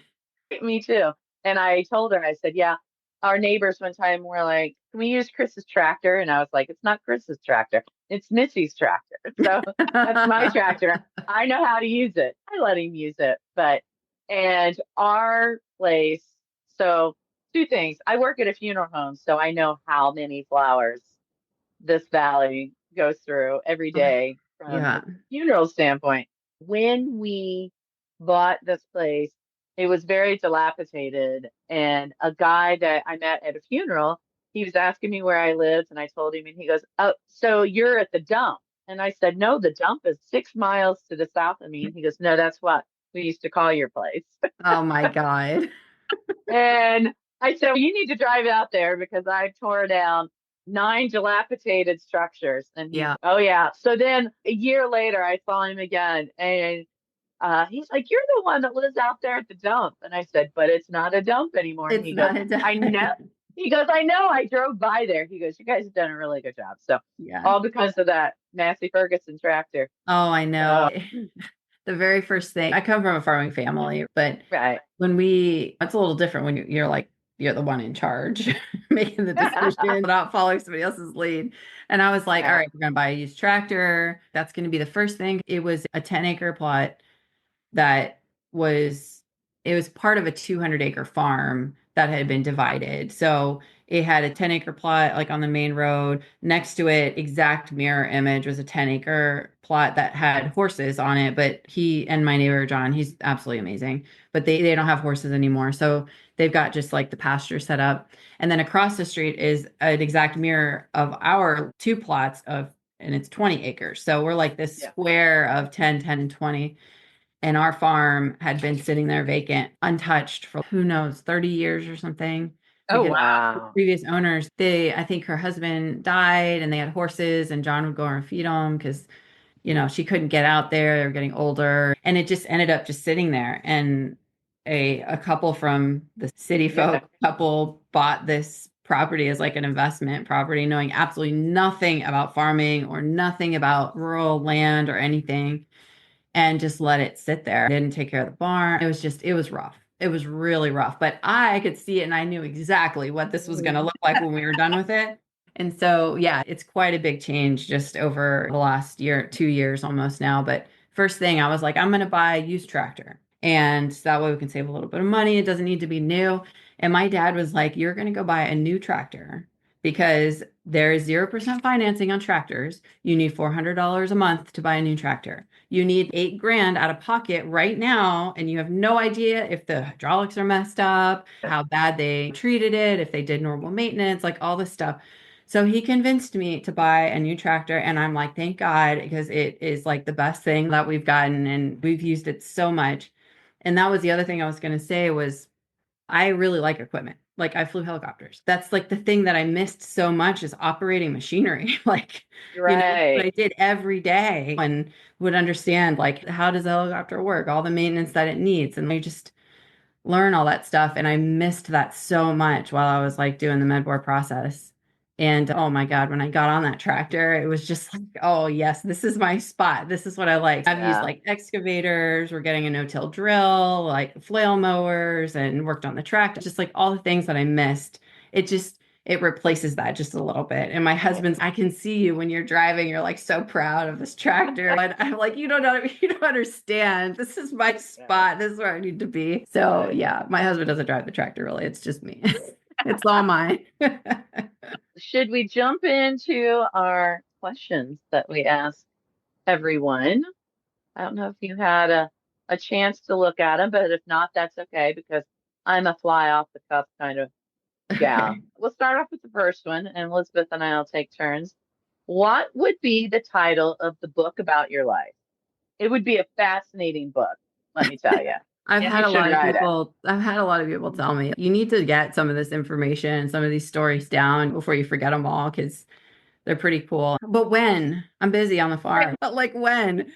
me too. And I told her, I said, yeah, our neighbors one time were like, can we use Chris's tractor? And I was like, it's not Chris's tractor, it's Missy's tractor. So that's my tractor. I know how to use it. I let him use it. And our place, so two things. I work at a funeral home, so I know how many flowers this valley goes through every day from Yeah. a funeral standpoint. When we bought this place, it was very dilapidated. And a guy that I met at a funeral, he was asking me where I lived, and I told him, and he goes, oh, so you're at the dump. And I said, no, the dump is 6 miles to the south of me. And he goes, no, that's what we used to call your place. Oh my God. And I said, well, you need to drive out there because I tore down 9 dilapidated structures. And Yeah. oh, yeah. So then a year later, I saw him again. And he's like, you're the one that lives out there at the dump. And I said, but it's not a dump anymore. And It's he goes, not a I know. dime. He goes, I know. I drove by there. He goes, you guys have done a really good job. So Yeah. all because of that Massey Ferguson tractor. Oh, I know. So, The very first thing, I come from a farming family, but right. it's a little different when you're like, you're the one in charge making the decision, not following somebody else's lead. And I was like, all Yeah. right, we're going to buy a used tractor. That's going to be the first thing. It was a 10-acre plot that was it was part of a 200-acre farm that had been divided. So it had a 10-acre plot like on the main road. Next to it, exact mirror image, was a 10-acre plot that had horses on it. But he and my neighbor John, he's absolutely amazing. But they don't have horses anymore. So they've got just like the pasture set up. And then across the street is an exact mirror of our two plots and it's 20 acres. So we're like this Yeah. square of 10, 10, and 20. And our farm had been sitting there vacant, untouched for who knows, 30 years or something. Oh, Because wow. the Wow. previous owners, I think her husband died and they had horses and John would go and feed them because, she couldn't get out there. They were getting older. And it just ended up just sitting there. And a couple from the city Yeah. folk couple bought this property as like an investment property, knowing absolutely nothing about farming or nothing about rural land or anything and just let it sit there. Didn't take care of the barn. It was rough. It was really rough, but I could see it and I knew exactly what this was going to look like when we were done with it. And so, yeah, it's quite a big change just over the last year, 2 years almost now. But first thing I was like, I'm going to buy a used tractor. And that way we can save a little bit of money. It doesn't need to be new. And my dad was like, you're going to go buy a new tractor because there is 0% financing on tractors. You need $400 a month to buy a new tractor. You need 8 grand out of pocket right now. And you have no idea if the hydraulics are messed up, how bad they treated it, if they did normal maintenance, like all this stuff. So he convinced me to buy a new tractor, and I'm like, thank God, because it is like the best thing that we've gotten, and we've used it so much. And that was the other thing I was going to say was I really like equipment. Like I flew helicopters. That's like the thing that I missed so much is operating machinery. Like, what Right. I did every day and would understand like how does a helicopter work, all the maintenance that it needs. And I just learn all that stuff. And I missed that so much while I was like doing the medboard process. And oh my God, when I got on that tractor, it was just like, oh yes, this is my spot. This is what I like. I've used Yeah. like excavators, we're getting a no-till drill, like flail mowers, and worked on the tractor, just like all the things that I missed. It just it replaces that just a little bit. And my husband's, I can see you when you're driving, you're like so proud of this tractor. And I'm like, you don't know, you don't understand. This is my spot. This is where I need to be. So yeah, my husband doesn't drive the tractor really. It's just me. It's all mine. Should we jump into our questions that we ask everyone? I don't know if you had a chance to look at them, but if not, that's okay because I'm a fly off the cuff kind of gal. Okay. We'll start off with the first one, and Elizabeth and I will take turns. What would be the title of the book about your life? It would be a fascinating book, let me tell you. I've Yeah. had You a should lot of write it. people, I've had a lot of people tell me you need to get some of this information, some of these stories down before you forget them all because they're pretty cool. But when? I'm busy on the Right. farm. But like when?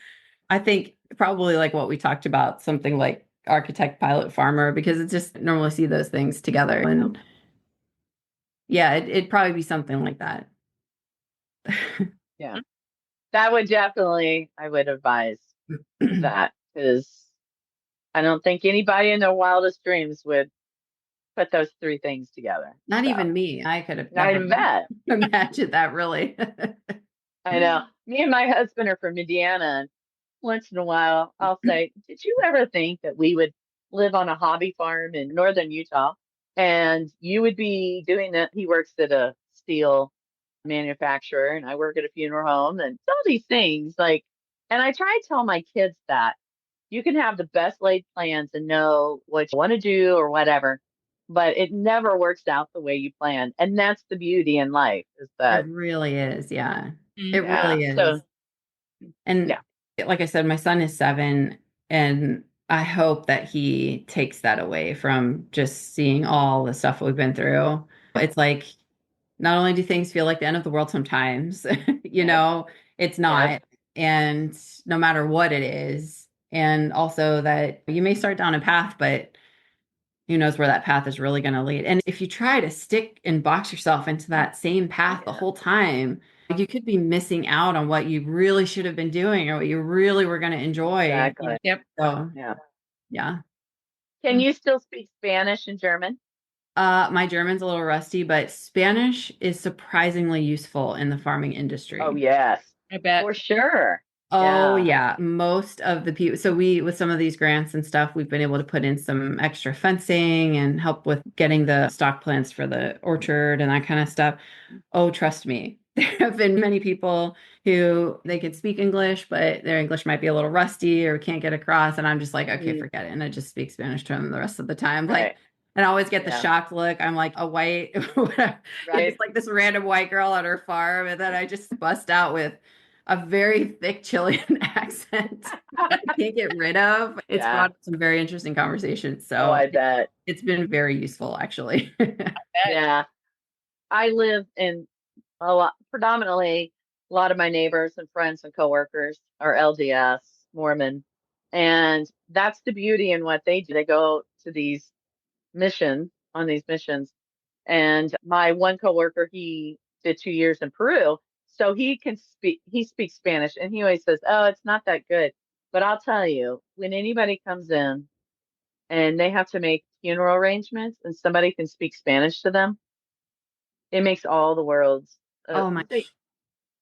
I think probably like what we talked about, something like architect, pilot, farmer, because it's just normally see those things together. And yeah, it'd probably be something like that. Yeah. That would definitely, I would advise that because I don't think anybody in their wildest dreams would put those three things together. Not So, even me. I could have not never even bad. imagined that really. I know. Me and my husband are from Indiana, and once in a while I'll say, did you ever think that we would live on a hobby farm in northern Utah and you would be doing that? He works at a steel manufacturer and I work at a funeral home and all these things like, and I try to tell my kids that you can have the best laid plans and know what you want to do or whatever, but it never works out the way you plan. And that's the beauty in life is It that, really is. Yeah. It Mhm. yeah. really So, is. And yeah. like I said, my son is 7, and I hope that he takes that away from just seeing all the stuff we've been through. It's like not only do things feel like the end of the world sometimes, Yes. it's Yes. not. And no matter what it is. And also that you may start down a path, but who knows where that path is really going to lead. And if you try to stick and box yourself into that same path the Yeah. whole time, you could be missing out on what you really should have been doing or what you really were going to enjoy. Exactly. Yep. So, Yeah. yeah. Can you still speak Spanish and German? My German's a little rusty, but Spanish is surprisingly useful in the farming Oh, industry. yes, I bet. for sure. Oh Yeah. yeah, most of the people. So we, with some of these grants and stuff, we've been able to put in some extra fencing and help with getting the stock plants for the orchard and that kind of stuff. Oh, trust me, there have been many people who they could speak English, but their English might be a little rusty or can't get across. And I'm just like, okay, Mm, forget it. And I just speak Spanish to them the rest of the time. Like, right. and I always get the Yeah. shocked look. I'm like a white, it's Right. like this random white girl on her farm. And then I just bust out with a very thick Chilean accent that I can't get rid of. It's Yeah. brought up some very interesting conversations. Oh, So I bet. it's been very useful, actually. Bet. Yeah. I live in a lot, predominantly, a lot of my neighbors and friends and coworkers are LDS Mormon. And that's the beauty in what they do. They go to these missions, on these missions. And my one coworker, he did 2 years in Peru. So he speaks Spanish and he always says, oh, it's not that good. But I'll tell you, when anybody comes in and they have to make funeral arrangements and somebody can speak Spanish to them, it makes all the world's, Oh my they, gosh.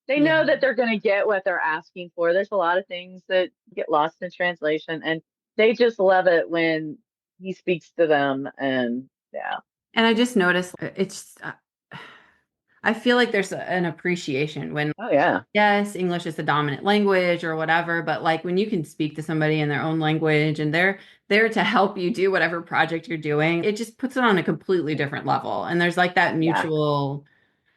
they Yeah. know that they're going to get what they're asking for. There's a lot of things that get lost in translation and they just love it when he speaks to them. And yeah. And I just noticed I feel like there's an appreciation when, Oh, yeah. yes, English is the dominant language or whatever, but like when you can speak to somebody in their own language and they're there to help you do whatever project you're doing, it just puts it on a completely different level. And there's like that Yeah. mutual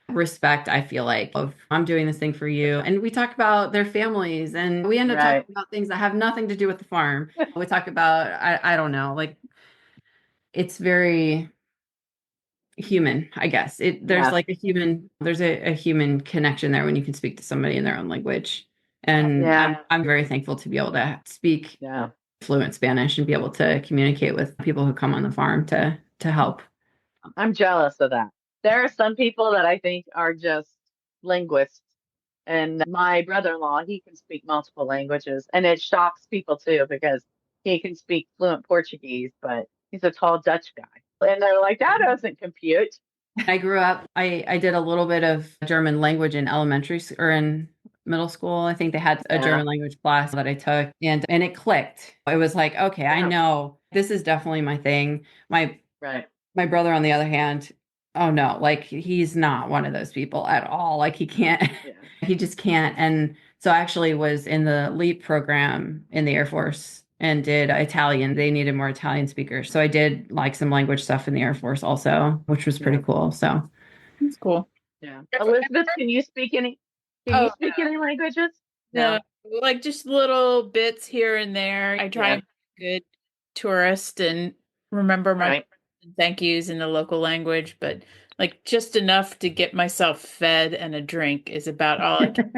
respect, I feel like, of I'm doing this thing for you. And we talk about their families and we end up talking Right. about things that have nothing to do with the farm. We talk about, I don't know, like it's very human, I guess. There's Yeah. like there's a human connection there when you can speak to somebody in their own language. And Yeah. I'm very thankful to be able to speak Yeah. fluent Spanish and be able to communicate with people who come on the farm to help. I'm jealous of that. There are some people that I think are just linguists. And my brother-in-law, he can speak multiple languages. And it shocks people too, because he can speak fluent Portuguese, but he's a tall Dutch guy. And they're like, that doesn't compute. I grew up, I did a little bit of German language in or in middle school. I think they had a Yeah. German language class that I took and it clicked. It was like, okay, I Yeah. know this is definitely my thing. Right. My brother, on the other hand, oh no, like he's not one of those people at all. Like he can't, Yeah. he just can't. And so I actually was in the LEAP program in the Air Force and did Italian. They needed more Italian speakers. So I did like some language stuff in the Air Force also, which was pretty Yeah. cool. So That's cool. Yeah. Elizabeth, can you Oh, speak any languages? no, No. like just little bits here and there. I try Yeah. and be a good tourist and remember my Right. thank yous in the local language, but like just enough to get myself fed and a drink is about all I can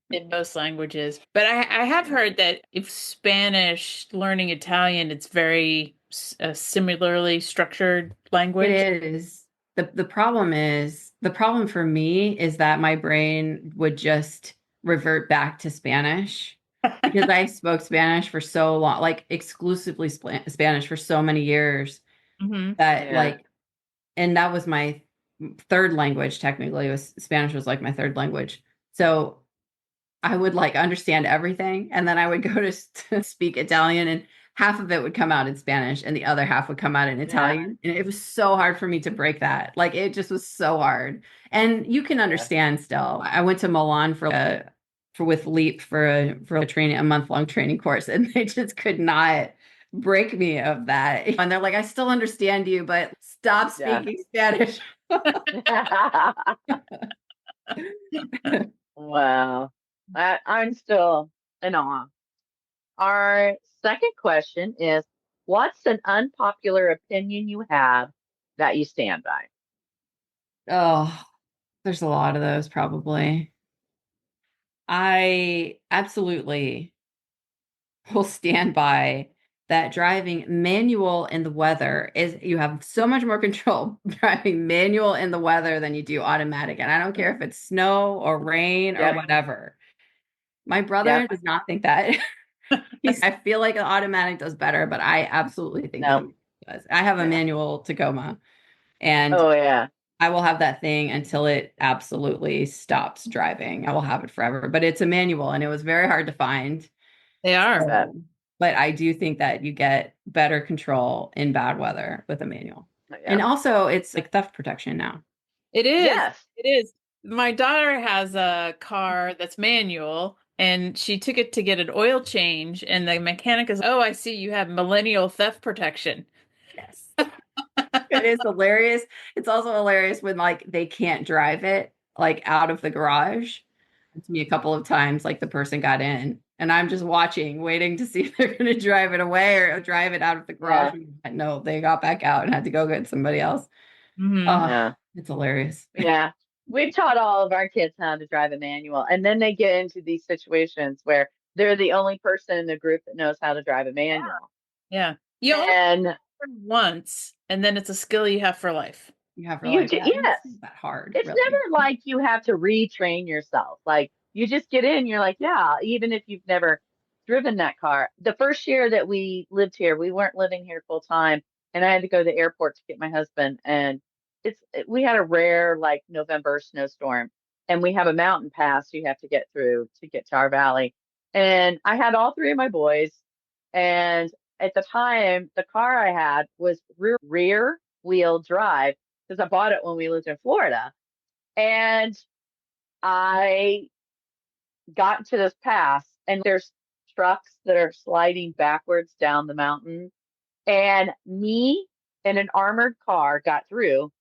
in most languages. But I have Yeah. heard that if Spanish learning Italian, it's very similarly structured it language. is. The problem for me is that my brain would just revert back to Spanish because I spoke Spanish for so long, like exclusively Spanish for so many years Hmm. that Yeah. like, and that was my third language technically. It was Spanish was like my third language. So I would like understand everything, and then I would go to speak Italian, and half of it would come out in Spanish, and the other half would come out in Yeah. Italian. And it was so hard for me to break that. Like it just was so hard. And you can Yeah. understand still. I went to Milan for with Leap for a training, a month-long training course, and they just could not break me of that. And they're like, I still understand you, but stop Yeah. speaking Spanish. Wow. I'm still in awe. Our second question is, what's an unpopular opinion you have that you stand by? Oh, there's a lot of those probably. I absolutely will stand by that driving manual in the weather is you have so much more control driving manual in the weather than you do automatic. And I don't care if it's snow or rain or Yep. whatever. My brother Yep. does not think that. I feel like an automatic does better, but I absolutely think that No. it does. I have a Yeah. manual Tacoma and Oh, yeah. I will have that thing until it absolutely stops driving. I will have it forever, but it's a manual and it was very hard to find. They I are. bet. But I do think that you get better control in bad weather with a manual. And Yeah. also, it's like theft protection now. It is. Yes. It is. My daughter has a car that's manual, and she took it to get an oil change, and the mechanic is, "Oh, I see you have millennial theft protection." Yes. It is hilarious. It's also hilarious when like they can't drive it like out of the garage. To me a couple of times, like the person got in and I'm just watching, waiting to see if they're going to drive it away or drive it out of the garage. Yeah. No, they got back out and had to go get somebody else. Hmm. Oh, Yeah. it's hilarious. Yeah. We've taught all of our kids how to drive a manual, and then they get into these situations where they're the only person in the group that knows how to drive a manual. Yeah. You only And learn once, and then it's a skill you have for life. You have you like, do, yeah, it's yes. not that hard, It's really. never like you have to retrain yourself. Like you just get in, you're like, yeah, even if you've never driven that car. The first year that we lived here, we weren't living here full time, and I had to go to the airport to get my husband. And we had a rare like November snowstorm, and we have a mountain pass you have to get through to get to our valley. And I had all three of my boys, And at the time, the car I had was rear wheel drive because I bought it when we lived in Florida. And I got to this pass, and there's trucks that are sliding backwards down the mountain. And me in an armored car got through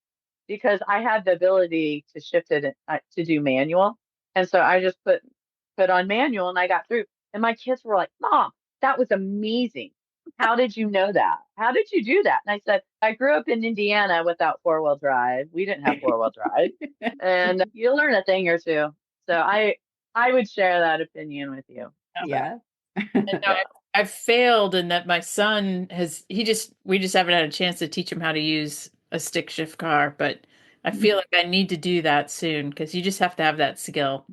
because I had the ability to shift it to do manual. And so I just put on manual and I got through. And my kids were like, Mom, that was amazing. How did you know that? How did you do that? And I said, I grew up in Indiana without four-wheel drive. We didn't have four-wheel drive. And you learn a thing or two. So I would share that opinion with you. Yeah. And no, I've failed in that my son we just haven't had a chance to teach him how to use a stick shift car, but I feel like I need to do that soon because you just have to have that skill.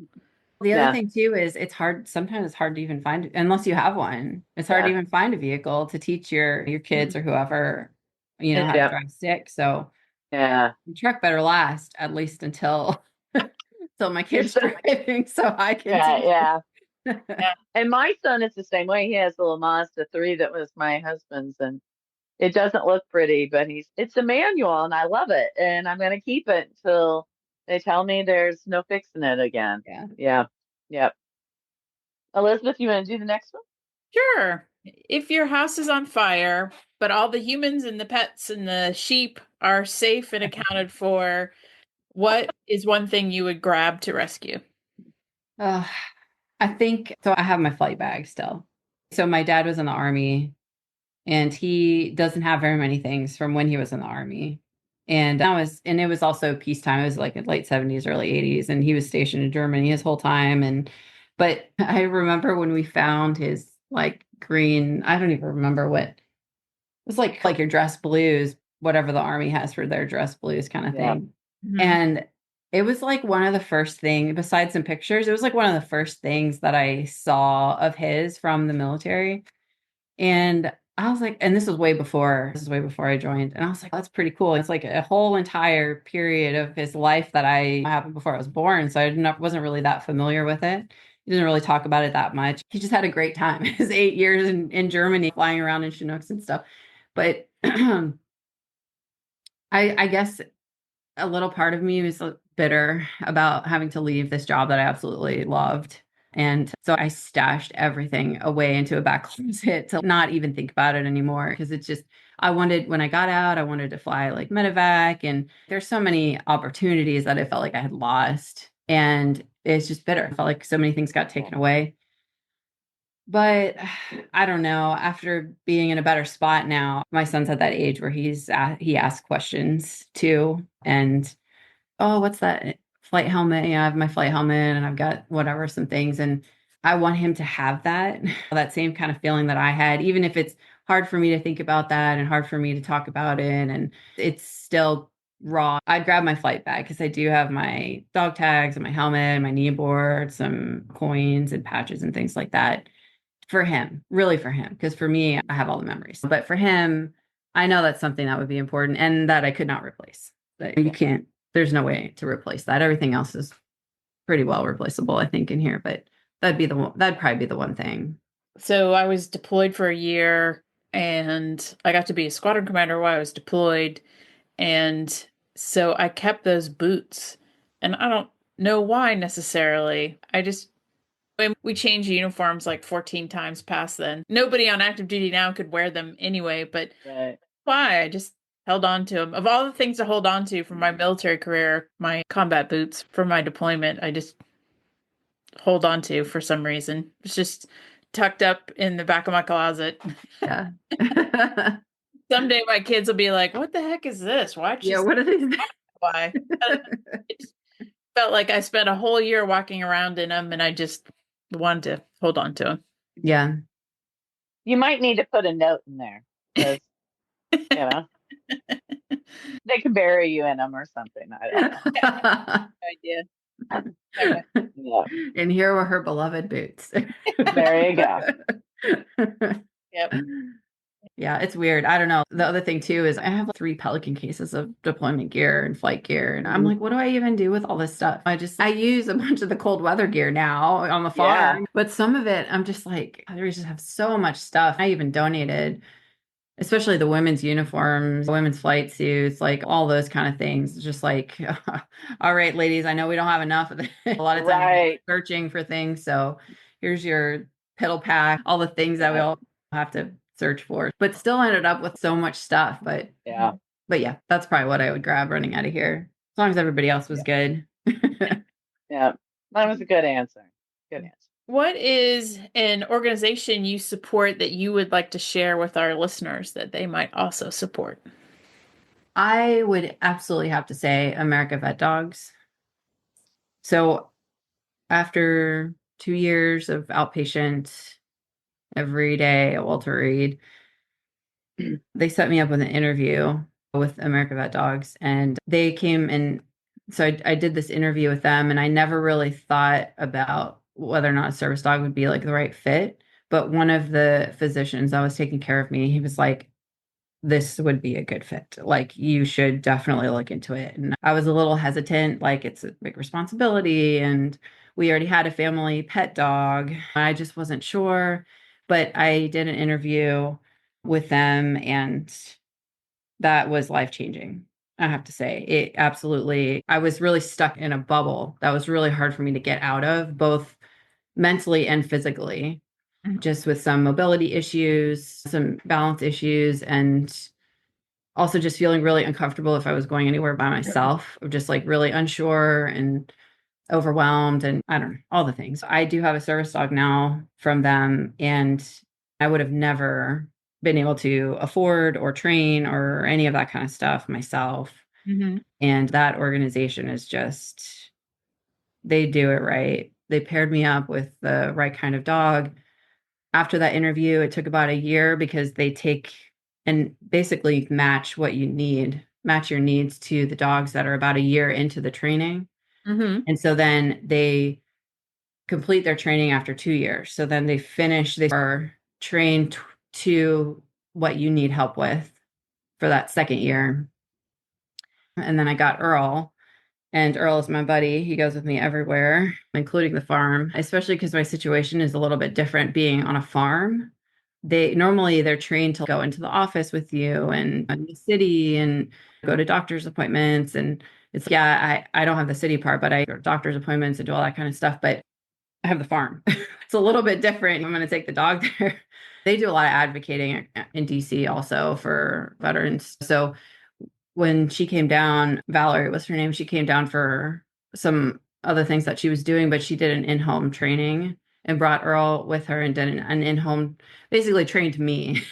The other Yeah. thing too is it's hard. Sometimes it's hard to even find, unless you have one. It's hard to Yeah. even find a vehicle to teach your kids or whoever, how to Yeah. drive stick. So Yeah. the truck better last at least until until my You're kid's so driving, so I can right. teach. Yeah. Yeah. And my son is the same way. He has a little Mazda 3 that was my husband's, and it doesn't look pretty, but it's a manual and I love it. And I'm gonna keep it until they tell me there's no fixing it again. Yeah. Yeah. Yep. Elizabeth, you want to do the next one? Sure. If your house is on fire, but all the humans and the pets and the sheep are safe and accounted for, what is one thing you would grab to rescue? Uh, I think so. I have my flight bag still. So my dad was in the army, and he doesn't have very many things from when he was in the army. And it was also peacetime. It was like in late 70s, early 80s, and he was stationed in Germany his whole time. But I remember when we found his like green, I don't even remember what it was, like your dress blues, whatever the army has for their dress blues kind of Yeah. thing. Mhm. And it was like one of the first things, besides some pictures, it was like one of the first things that I saw of his from the military. And I was like, and this is way before I joined. And I was like, that's pretty cool. It's like a whole entire period of his life that I happened before I was born. So wasn't really that familiar with it. He didn't really talk about it that much. He just had a great time. His 8 years in Germany, flying around in Chinooks and stuff. But I guess a little part of me was bitter about having to leave this job that I absolutely loved. And so I stashed everything away into a back closet to not even think about it anymore. Because it's just, when I got out, I wanted to fly like medevac. And there's so many opportunities that I felt like I had lost. And it's just bitter. I felt like so many things got taken away. But I don't know. After being in a better spot now, my son's at that age where he asks questions too. And oh, what's that flight helmet? Yeah, I have my flight helmet and I've got whatever, some things. And I want him to have that, that same kind of feeling that I had, even if it's hard for me to think about that and hard for me to talk about it. And it's still raw. I'd grab my flight bag because I do have my dog tags and my helmet and my knee board, some coins and patches and things like that for him, really for him. Because for me, I have all the memories. But for him, I know that's something that would be important and that I could not replace. But you can't, there's no way to replace that. Everything else is pretty well replaceable, I think, in here. But that'd probably be the one thing. So I was deployed for a year and I got to be a squadron commander while I was deployed. And so I kept those boots. And I don't know why necessarily. And we changed uniforms like 14 times past then. Nobody on active duty now could wear them anyway, but Right. why? I just held on to them. Of all the things to hold on to from my military career, my combat boots for my deployment, I just hold on to for some reason. It's just tucked up in the back of my closet. Yeah. Someday my kids will be like, "What the heck is this? Why'd you Yeah. What are these? why?" It just felt like I spent a whole year walking around in them, and I just wanted to hold on to Yeah. You might need to put a note in there because, you know, they can bury you in them or something. I don't know. idea. Yeah. And here were her beloved boots. There you go. Yep. Yeah, it's weird. I don't know. The other thing too is I have 3 Pelican cases of deployment gear and flight gear. And I'm Mhm. like, what do I even do with all this stuff? I use a bunch of the cold weather gear now on the Yeah, farm, but some of it I'm just like, I just have so much stuff. I even donated, especially the women's uniforms, women's flight suits, like all those kind of things. It's just like, all right, ladies, I know we don't have enough of it. A lot of times right. we're searching for things. So here's your piddle pack, all the things that we Yeah, all have to search for, but still ended up with so much stuff. yeah, But yeah, that's probably what I would grab running out of here. As long as everybody else was yeah, good. yeah. That was a good answer. Good answer. What is an organization you support that you would like to share with our listeners that they might also support? I would absolutely have to say America Vet Dogs. So after 2 years of outpatient every day at Walter Reed, they set me up with an interview with America Vet Dogs, and they came and so I did this interview with them, and I never really thought about whether or not a service dog would be like the right fit. But one of the physicians that was taking care of me, he was like, this would be a good fit. Like, you should definitely look into it. And I was a little hesitant, like, it's a big responsibility. And we already had a family pet dog. I just wasn't sure. But I did an interview with them, and that was life changing. I have to say, it absolutely, I was really stuck in a bubble that was really hard for me to get out of, both mentally and physically, just with some mobility issues, some balance issues, and also just feeling really uncomfortable if I was going anywhere by myself, just like really unsure and overwhelmed, and I don't know, all the things. I do have a service dog now from them, and I would have never been able to afford or train or any of that kind of stuff myself. Mm-hmm. And that organization is just, they do it right. They paired me up with the right kind of dog. After that interview, it took about a year because they take and basically match your needs to the dogs that are about a year into the training. Mm-hmm. And so then they complete their training after 2 years. So then they are trained to what you need help with for that second year. And then I got Earl, and Earl is my buddy. He goes with me everywhere, including the farm, especially because my situation is a little bit different being on a farm. They're trained to go into the office with you and in the city and go to doctor's appointments. And it's, yeah, I don't have the city part, but I go to doctor's appointments and do all that kind of stuff. But I have the farm. It's a little bit different. I'm going to take the dog there. They do a lot of advocating in DC also for veterans. So when she came down, Valerie was her name, she came down for some other things that she was doing, but she did an in-home training and brought Earl with her and did an in-home, basically trained me.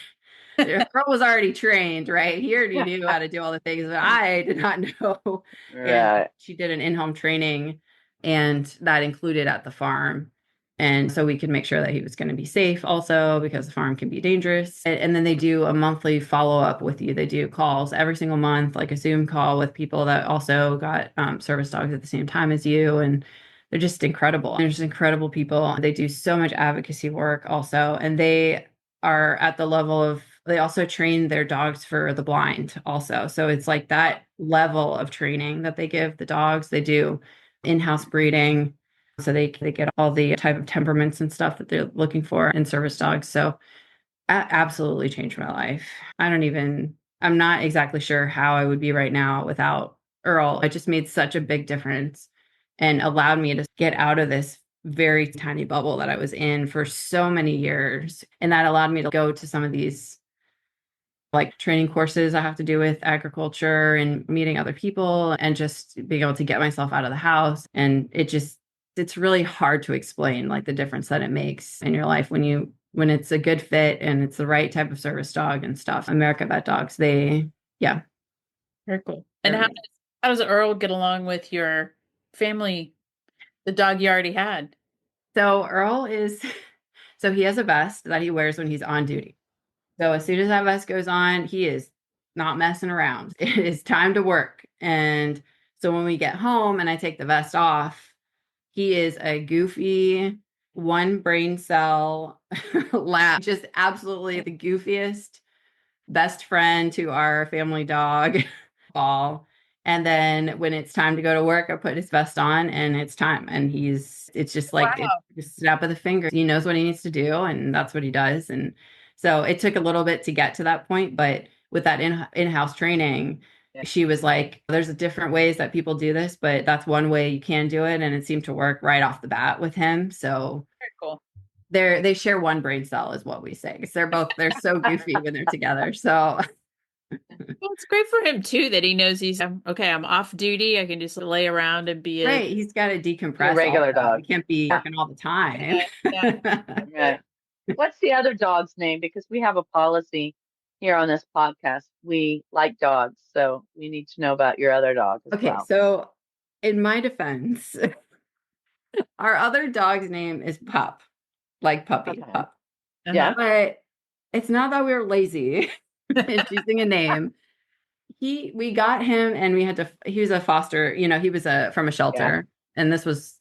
Earl was already trained, right? He already knew how to do all the things that I did not know. And Right. she did an in-home training, and that included at the farm. And so we could make sure that he was going to be safe also, because the farm can be dangerous. And then they do a monthly follow-up with you. They do calls every single month, like a Zoom call with people that also got service dogs at the same time as you. And they're just incredible. They're just incredible people. They do so much advocacy work also. And they are at the level of, they also train their dogs for the blind also. So it's like that level of training that they give the dogs. They do in-house breeding. So they get all the type of temperaments and stuff that they're looking for in service dogs. So absolutely changed my life. I'm not exactly sure how I would be right now without Earl. It just made such a big difference and allowed me to get out of this very tiny bubble that I was in for so many years. And that allowed me to go to some of these like training courses I have to do with agriculture and meeting other people and just being able to get myself out of the house. And it's really hard to explain like the difference that it makes in your life when it's a good fit and it's the right type of service dog and stuff. America Vet Dogs, yeah, Very cool. And they're amazing. how does Earl get along with your family, the dog you already had? So Earl is, so he has a vest that he wears when he's on duty. So as soon as that vest goes on, he is not messing around. It is time to work. And so when we get home and I take the vest off, he is a goofy, one brain cell lab, just absolutely the goofiest. best friend to our family dog, Ball. And then when it's time to go to work, I put his vest on and it's time. And it's just like, it's Wow. just snap of the finger. He knows what he needs to do and that's what he does. And so it took a little bit to get to that point, but with that in-house training, Yeah. she was like, there's different ways that people do this, but that's one way you can do it. And it seemed to work right off the bat with him. So Very cool. they share one brain cell is what we say. Because they're so goofy when they're together. So Well, it's great for him too that he knows okay, I'm off duty. I can just lay around and be a right, he's got to Be a decompress regular also. He dog. can't be Yeah. working all the time. yeah. Right. What's the other dog's name? Because we have a policy here on this podcast. We like dogs, so we need to know about your other dog as Okay, well. so in my defense, our other dog's name is Pup, like puppy, Okay. Pup. Uh-huh. Yeah. But it's not that we were lazy in choosing a name. We got him and he was a foster, he was from a Yeah. shelter. And this was,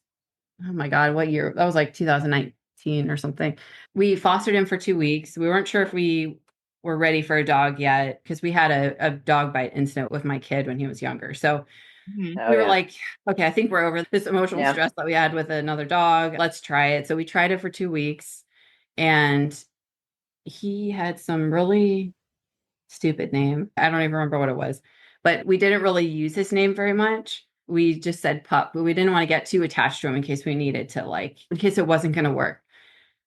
oh my God, what year? That was like 2019 or something. We fostered him for 2 weeks. We weren't sure if we were ready for a dog yet because we had a dog bite incident with my kid when he was younger. So Mhm. Oh we were yeah. like, okay, I think we're over this emotional Yeah. stress that we had with another dog. Let's try it. So we tried it for 2 weeks and he had some really stupid name. I don't even remember what it was, but we didn't really use his name very much. We just said pup, but we didn't want to get too attached to him in case we needed to, in case it wasn't going to work.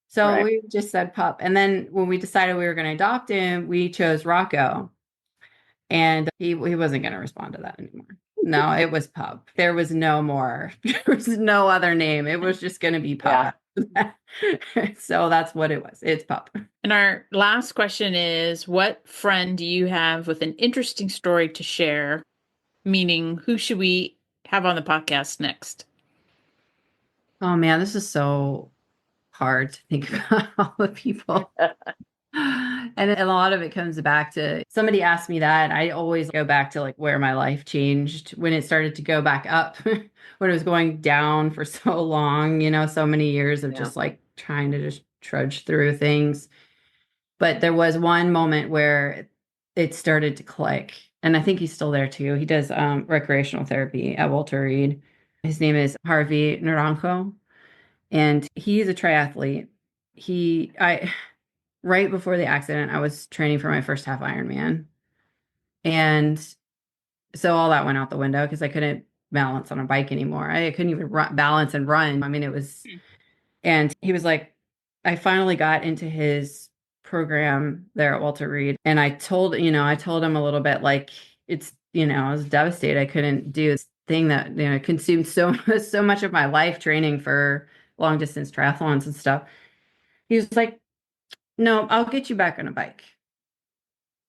So Right. we just said pup. And then when we decided we were going to adopt him, we chose Rocco. And he wasn't going to respond to that anymore. No, it was pup. There was no more. There was no other name. It was just going to be pup. Yeah. So that's what it was. It's pup. And our last question is, what friend do you have with an interesting story to share? Meaning, who should we have on the podcast next? Oh man, this is so hard to think about all the people. And a lot of it comes back to somebody asked me that. I always go back to where my life changed when it started to go back up, when it was going down for so long, so many years of Yeah. just trying to just trudge through things. But there was one moment where it started to click. And I think he's still there too. He does recreational therapy at Walter Reed. His name is Harvey Naranjo, and he's a triathlete. I right before the accident, I was training for my first half Ironman. And so all that went out the window because I couldn't balance on a bike anymore. I couldn't even balance and run. I mean, and he was like, I finally got into his program there at Walter Reed. And I told him a little bit I was devastated. I couldn't do this thing that, consumed so much of my life training for long distance triathlons and stuff. He was like, no, I'll get you back on a bike.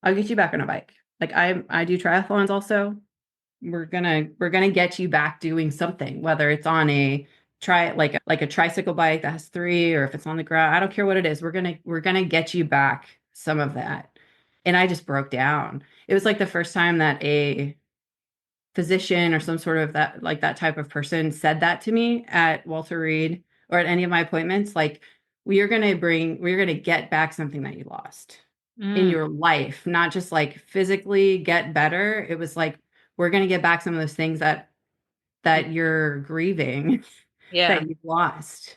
I'll get you back on a bike. I do triathlons also. We're gonna get you back doing something, whether it's on a a tricycle bike that has three, or if it's on the ground. I don't care what it is. We're gonna get you back some of that. And I just broke down. It was like the first time that a physician or some sort of that type of person said that to me at Walter Reed or at any of my appointments. We're gonna get back something that you lost in Mm, your life, not just physically get better. It was like, we're gonna get back some of those things that you're grieving yeah. that you've lost.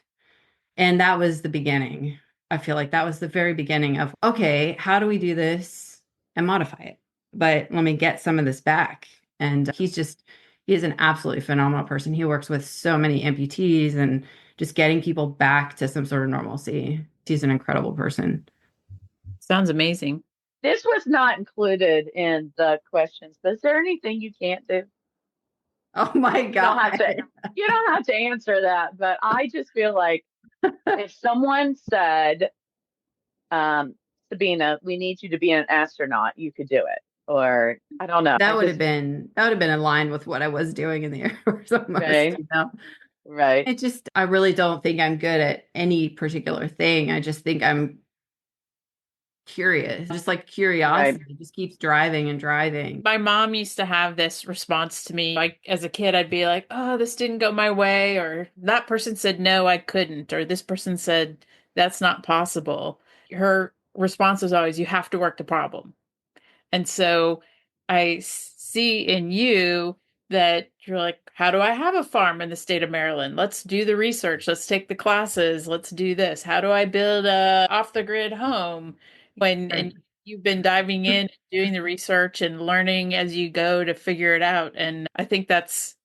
And that was the beginning. I feel like that was the very beginning of, okay, how do we do this and modify it? But let me get some of this back. And he is an absolutely phenomenal person. He works with so many amputees and just getting people back to some sort of normalcy. He's an incredible person. Sounds amazing. This was not included in the questions, but is there anything you can't do? Oh my You don't have God. to you don't have to answer that, but I just feel like if someone said, Sabina, we need you to be an astronaut, you could do it. Or I don't know. That would have been in line with what I was doing in the Air Force almost, Right, right, I really don't think I'm good at any particular thing. I just think I'm curious. Just right. curiosity just keeps driving and driving. My mom used to have this response to me. Like as a kid, I'd be like, oh, this didn't go my way, or that person said no, I couldn't, or this person said that's not possible. Her response was always, you have to work the problem. And so I see in you that you're like, how do I have a farm in the state of Maryland? Let's do the research. Let's take the classes. Let's do this. How do I build a off the grid home? And Right. you've been diving in, doing the research and learning as you go to figure it out. And I think that's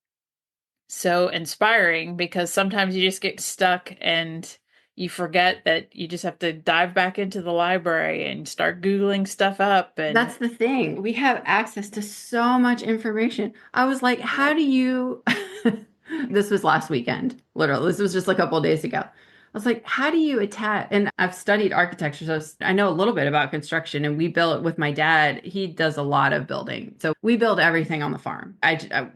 so inspiring because sometimes you just get stuck and you forget that you just have to dive back into the library and start Googling stuff up. And That's the thing. We have access to so much information. I was like, how Yep. do you this was last weekend, literally. This was just a couple of days ago. I was like, how do you attach? And I've studied architecture, so I know a little bit about construction. And we built with my dad. He does a lot of building, so we build everything on the farm.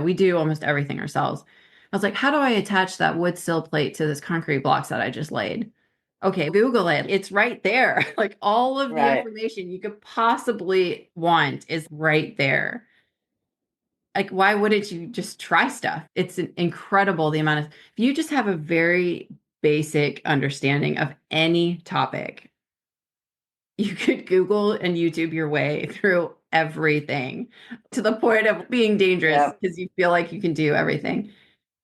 We do almost everything ourselves. I was like, how do I attach that wood sill plate to this concrete blocks that I just laid? Okay, Google it. It's right there. Like all of the Right. information you could possibly want is right there. Like, why wouldn't you just try stuff? It's incredible the amount of, if you just have a very basic understanding of any topic, you could Google and YouTube your way through everything to the point of being dangerous Yep. because you feel like you can do everything.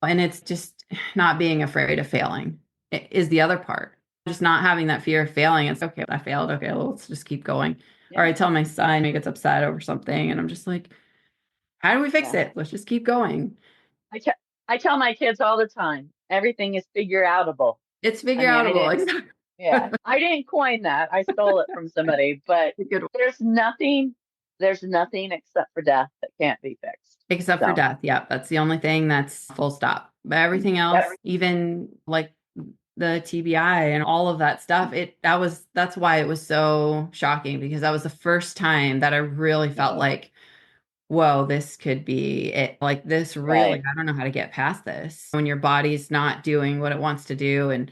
And it's just not being afraid of failing is the other part. Just not having that fear of failing. It's okay, I failed. Okay, well, let's just keep going. Or Yeah. I tell my son he gets upset over something, and I'm just like, how do we fix Yeah. it? Let's just keep going. I, te- I tell my kids all the time, everything is figure outable. It's I figure mean, I outable. didn't, Exactly. yeah, I didn't coin that. I stole it from somebody, but Good one. there's nothing except for death that can't be fixed. Except for So, death. Yeah, that's the only thing that's full stop. But everything else, yep. even like the TBI and all of that stuff, that's why it was so shocking because that was the first time that I really felt like, whoa, this could be it. Like this really, Right. I don't know how to get past this when your body's not doing what it wants to do. And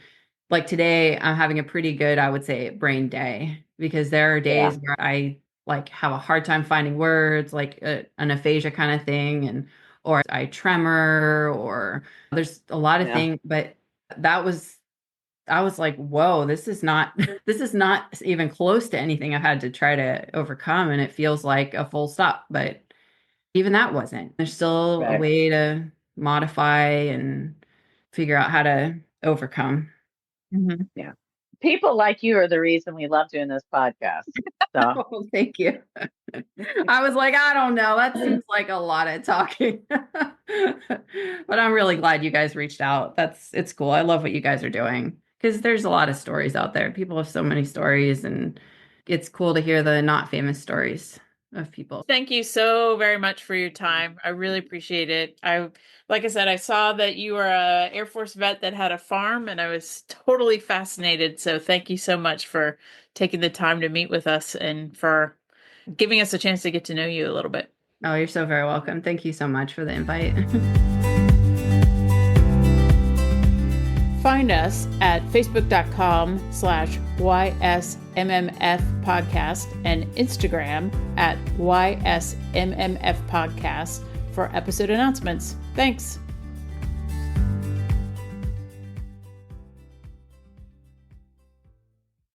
like today, I'm having a pretty good, I would say, brain day because there are Yeah. days where I like have a hard time finding words, like an aphasia kind of thing, and or I tremor, or there's a lot of Yeah. things. But that was, I was like, whoa, this is not, this is not even close to anything I've had to try to overcome. And it feels like a full stop. But even that wasn't. There's still a Right. way to modify and figure out how to overcome. Mhm. Yeah. People like you are the reason we love doing this podcast. So, Oh, thank you. I was like, I don't know. That seems like a lot of talking. But I'm really glad you guys reached out. It's cool. I love what you guys are doing because there's a lot of stories out there. People have so many stories, and it's cool to hear the not famous stories of people. Thank you so very much for your time. I really appreciate it. Like I said, I saw that you were a Air Force vet that had a farm, and I was totally fascinated. So thank you so much for taking the time to meet with us and for giving us a chance to get to know you a little bit. Oh, you're so very welcome. Thank you so much for the invite. Find us at facebook.com/YSMMF podcast and Instagram at YSMMF podcast for episode announcements. Thanks.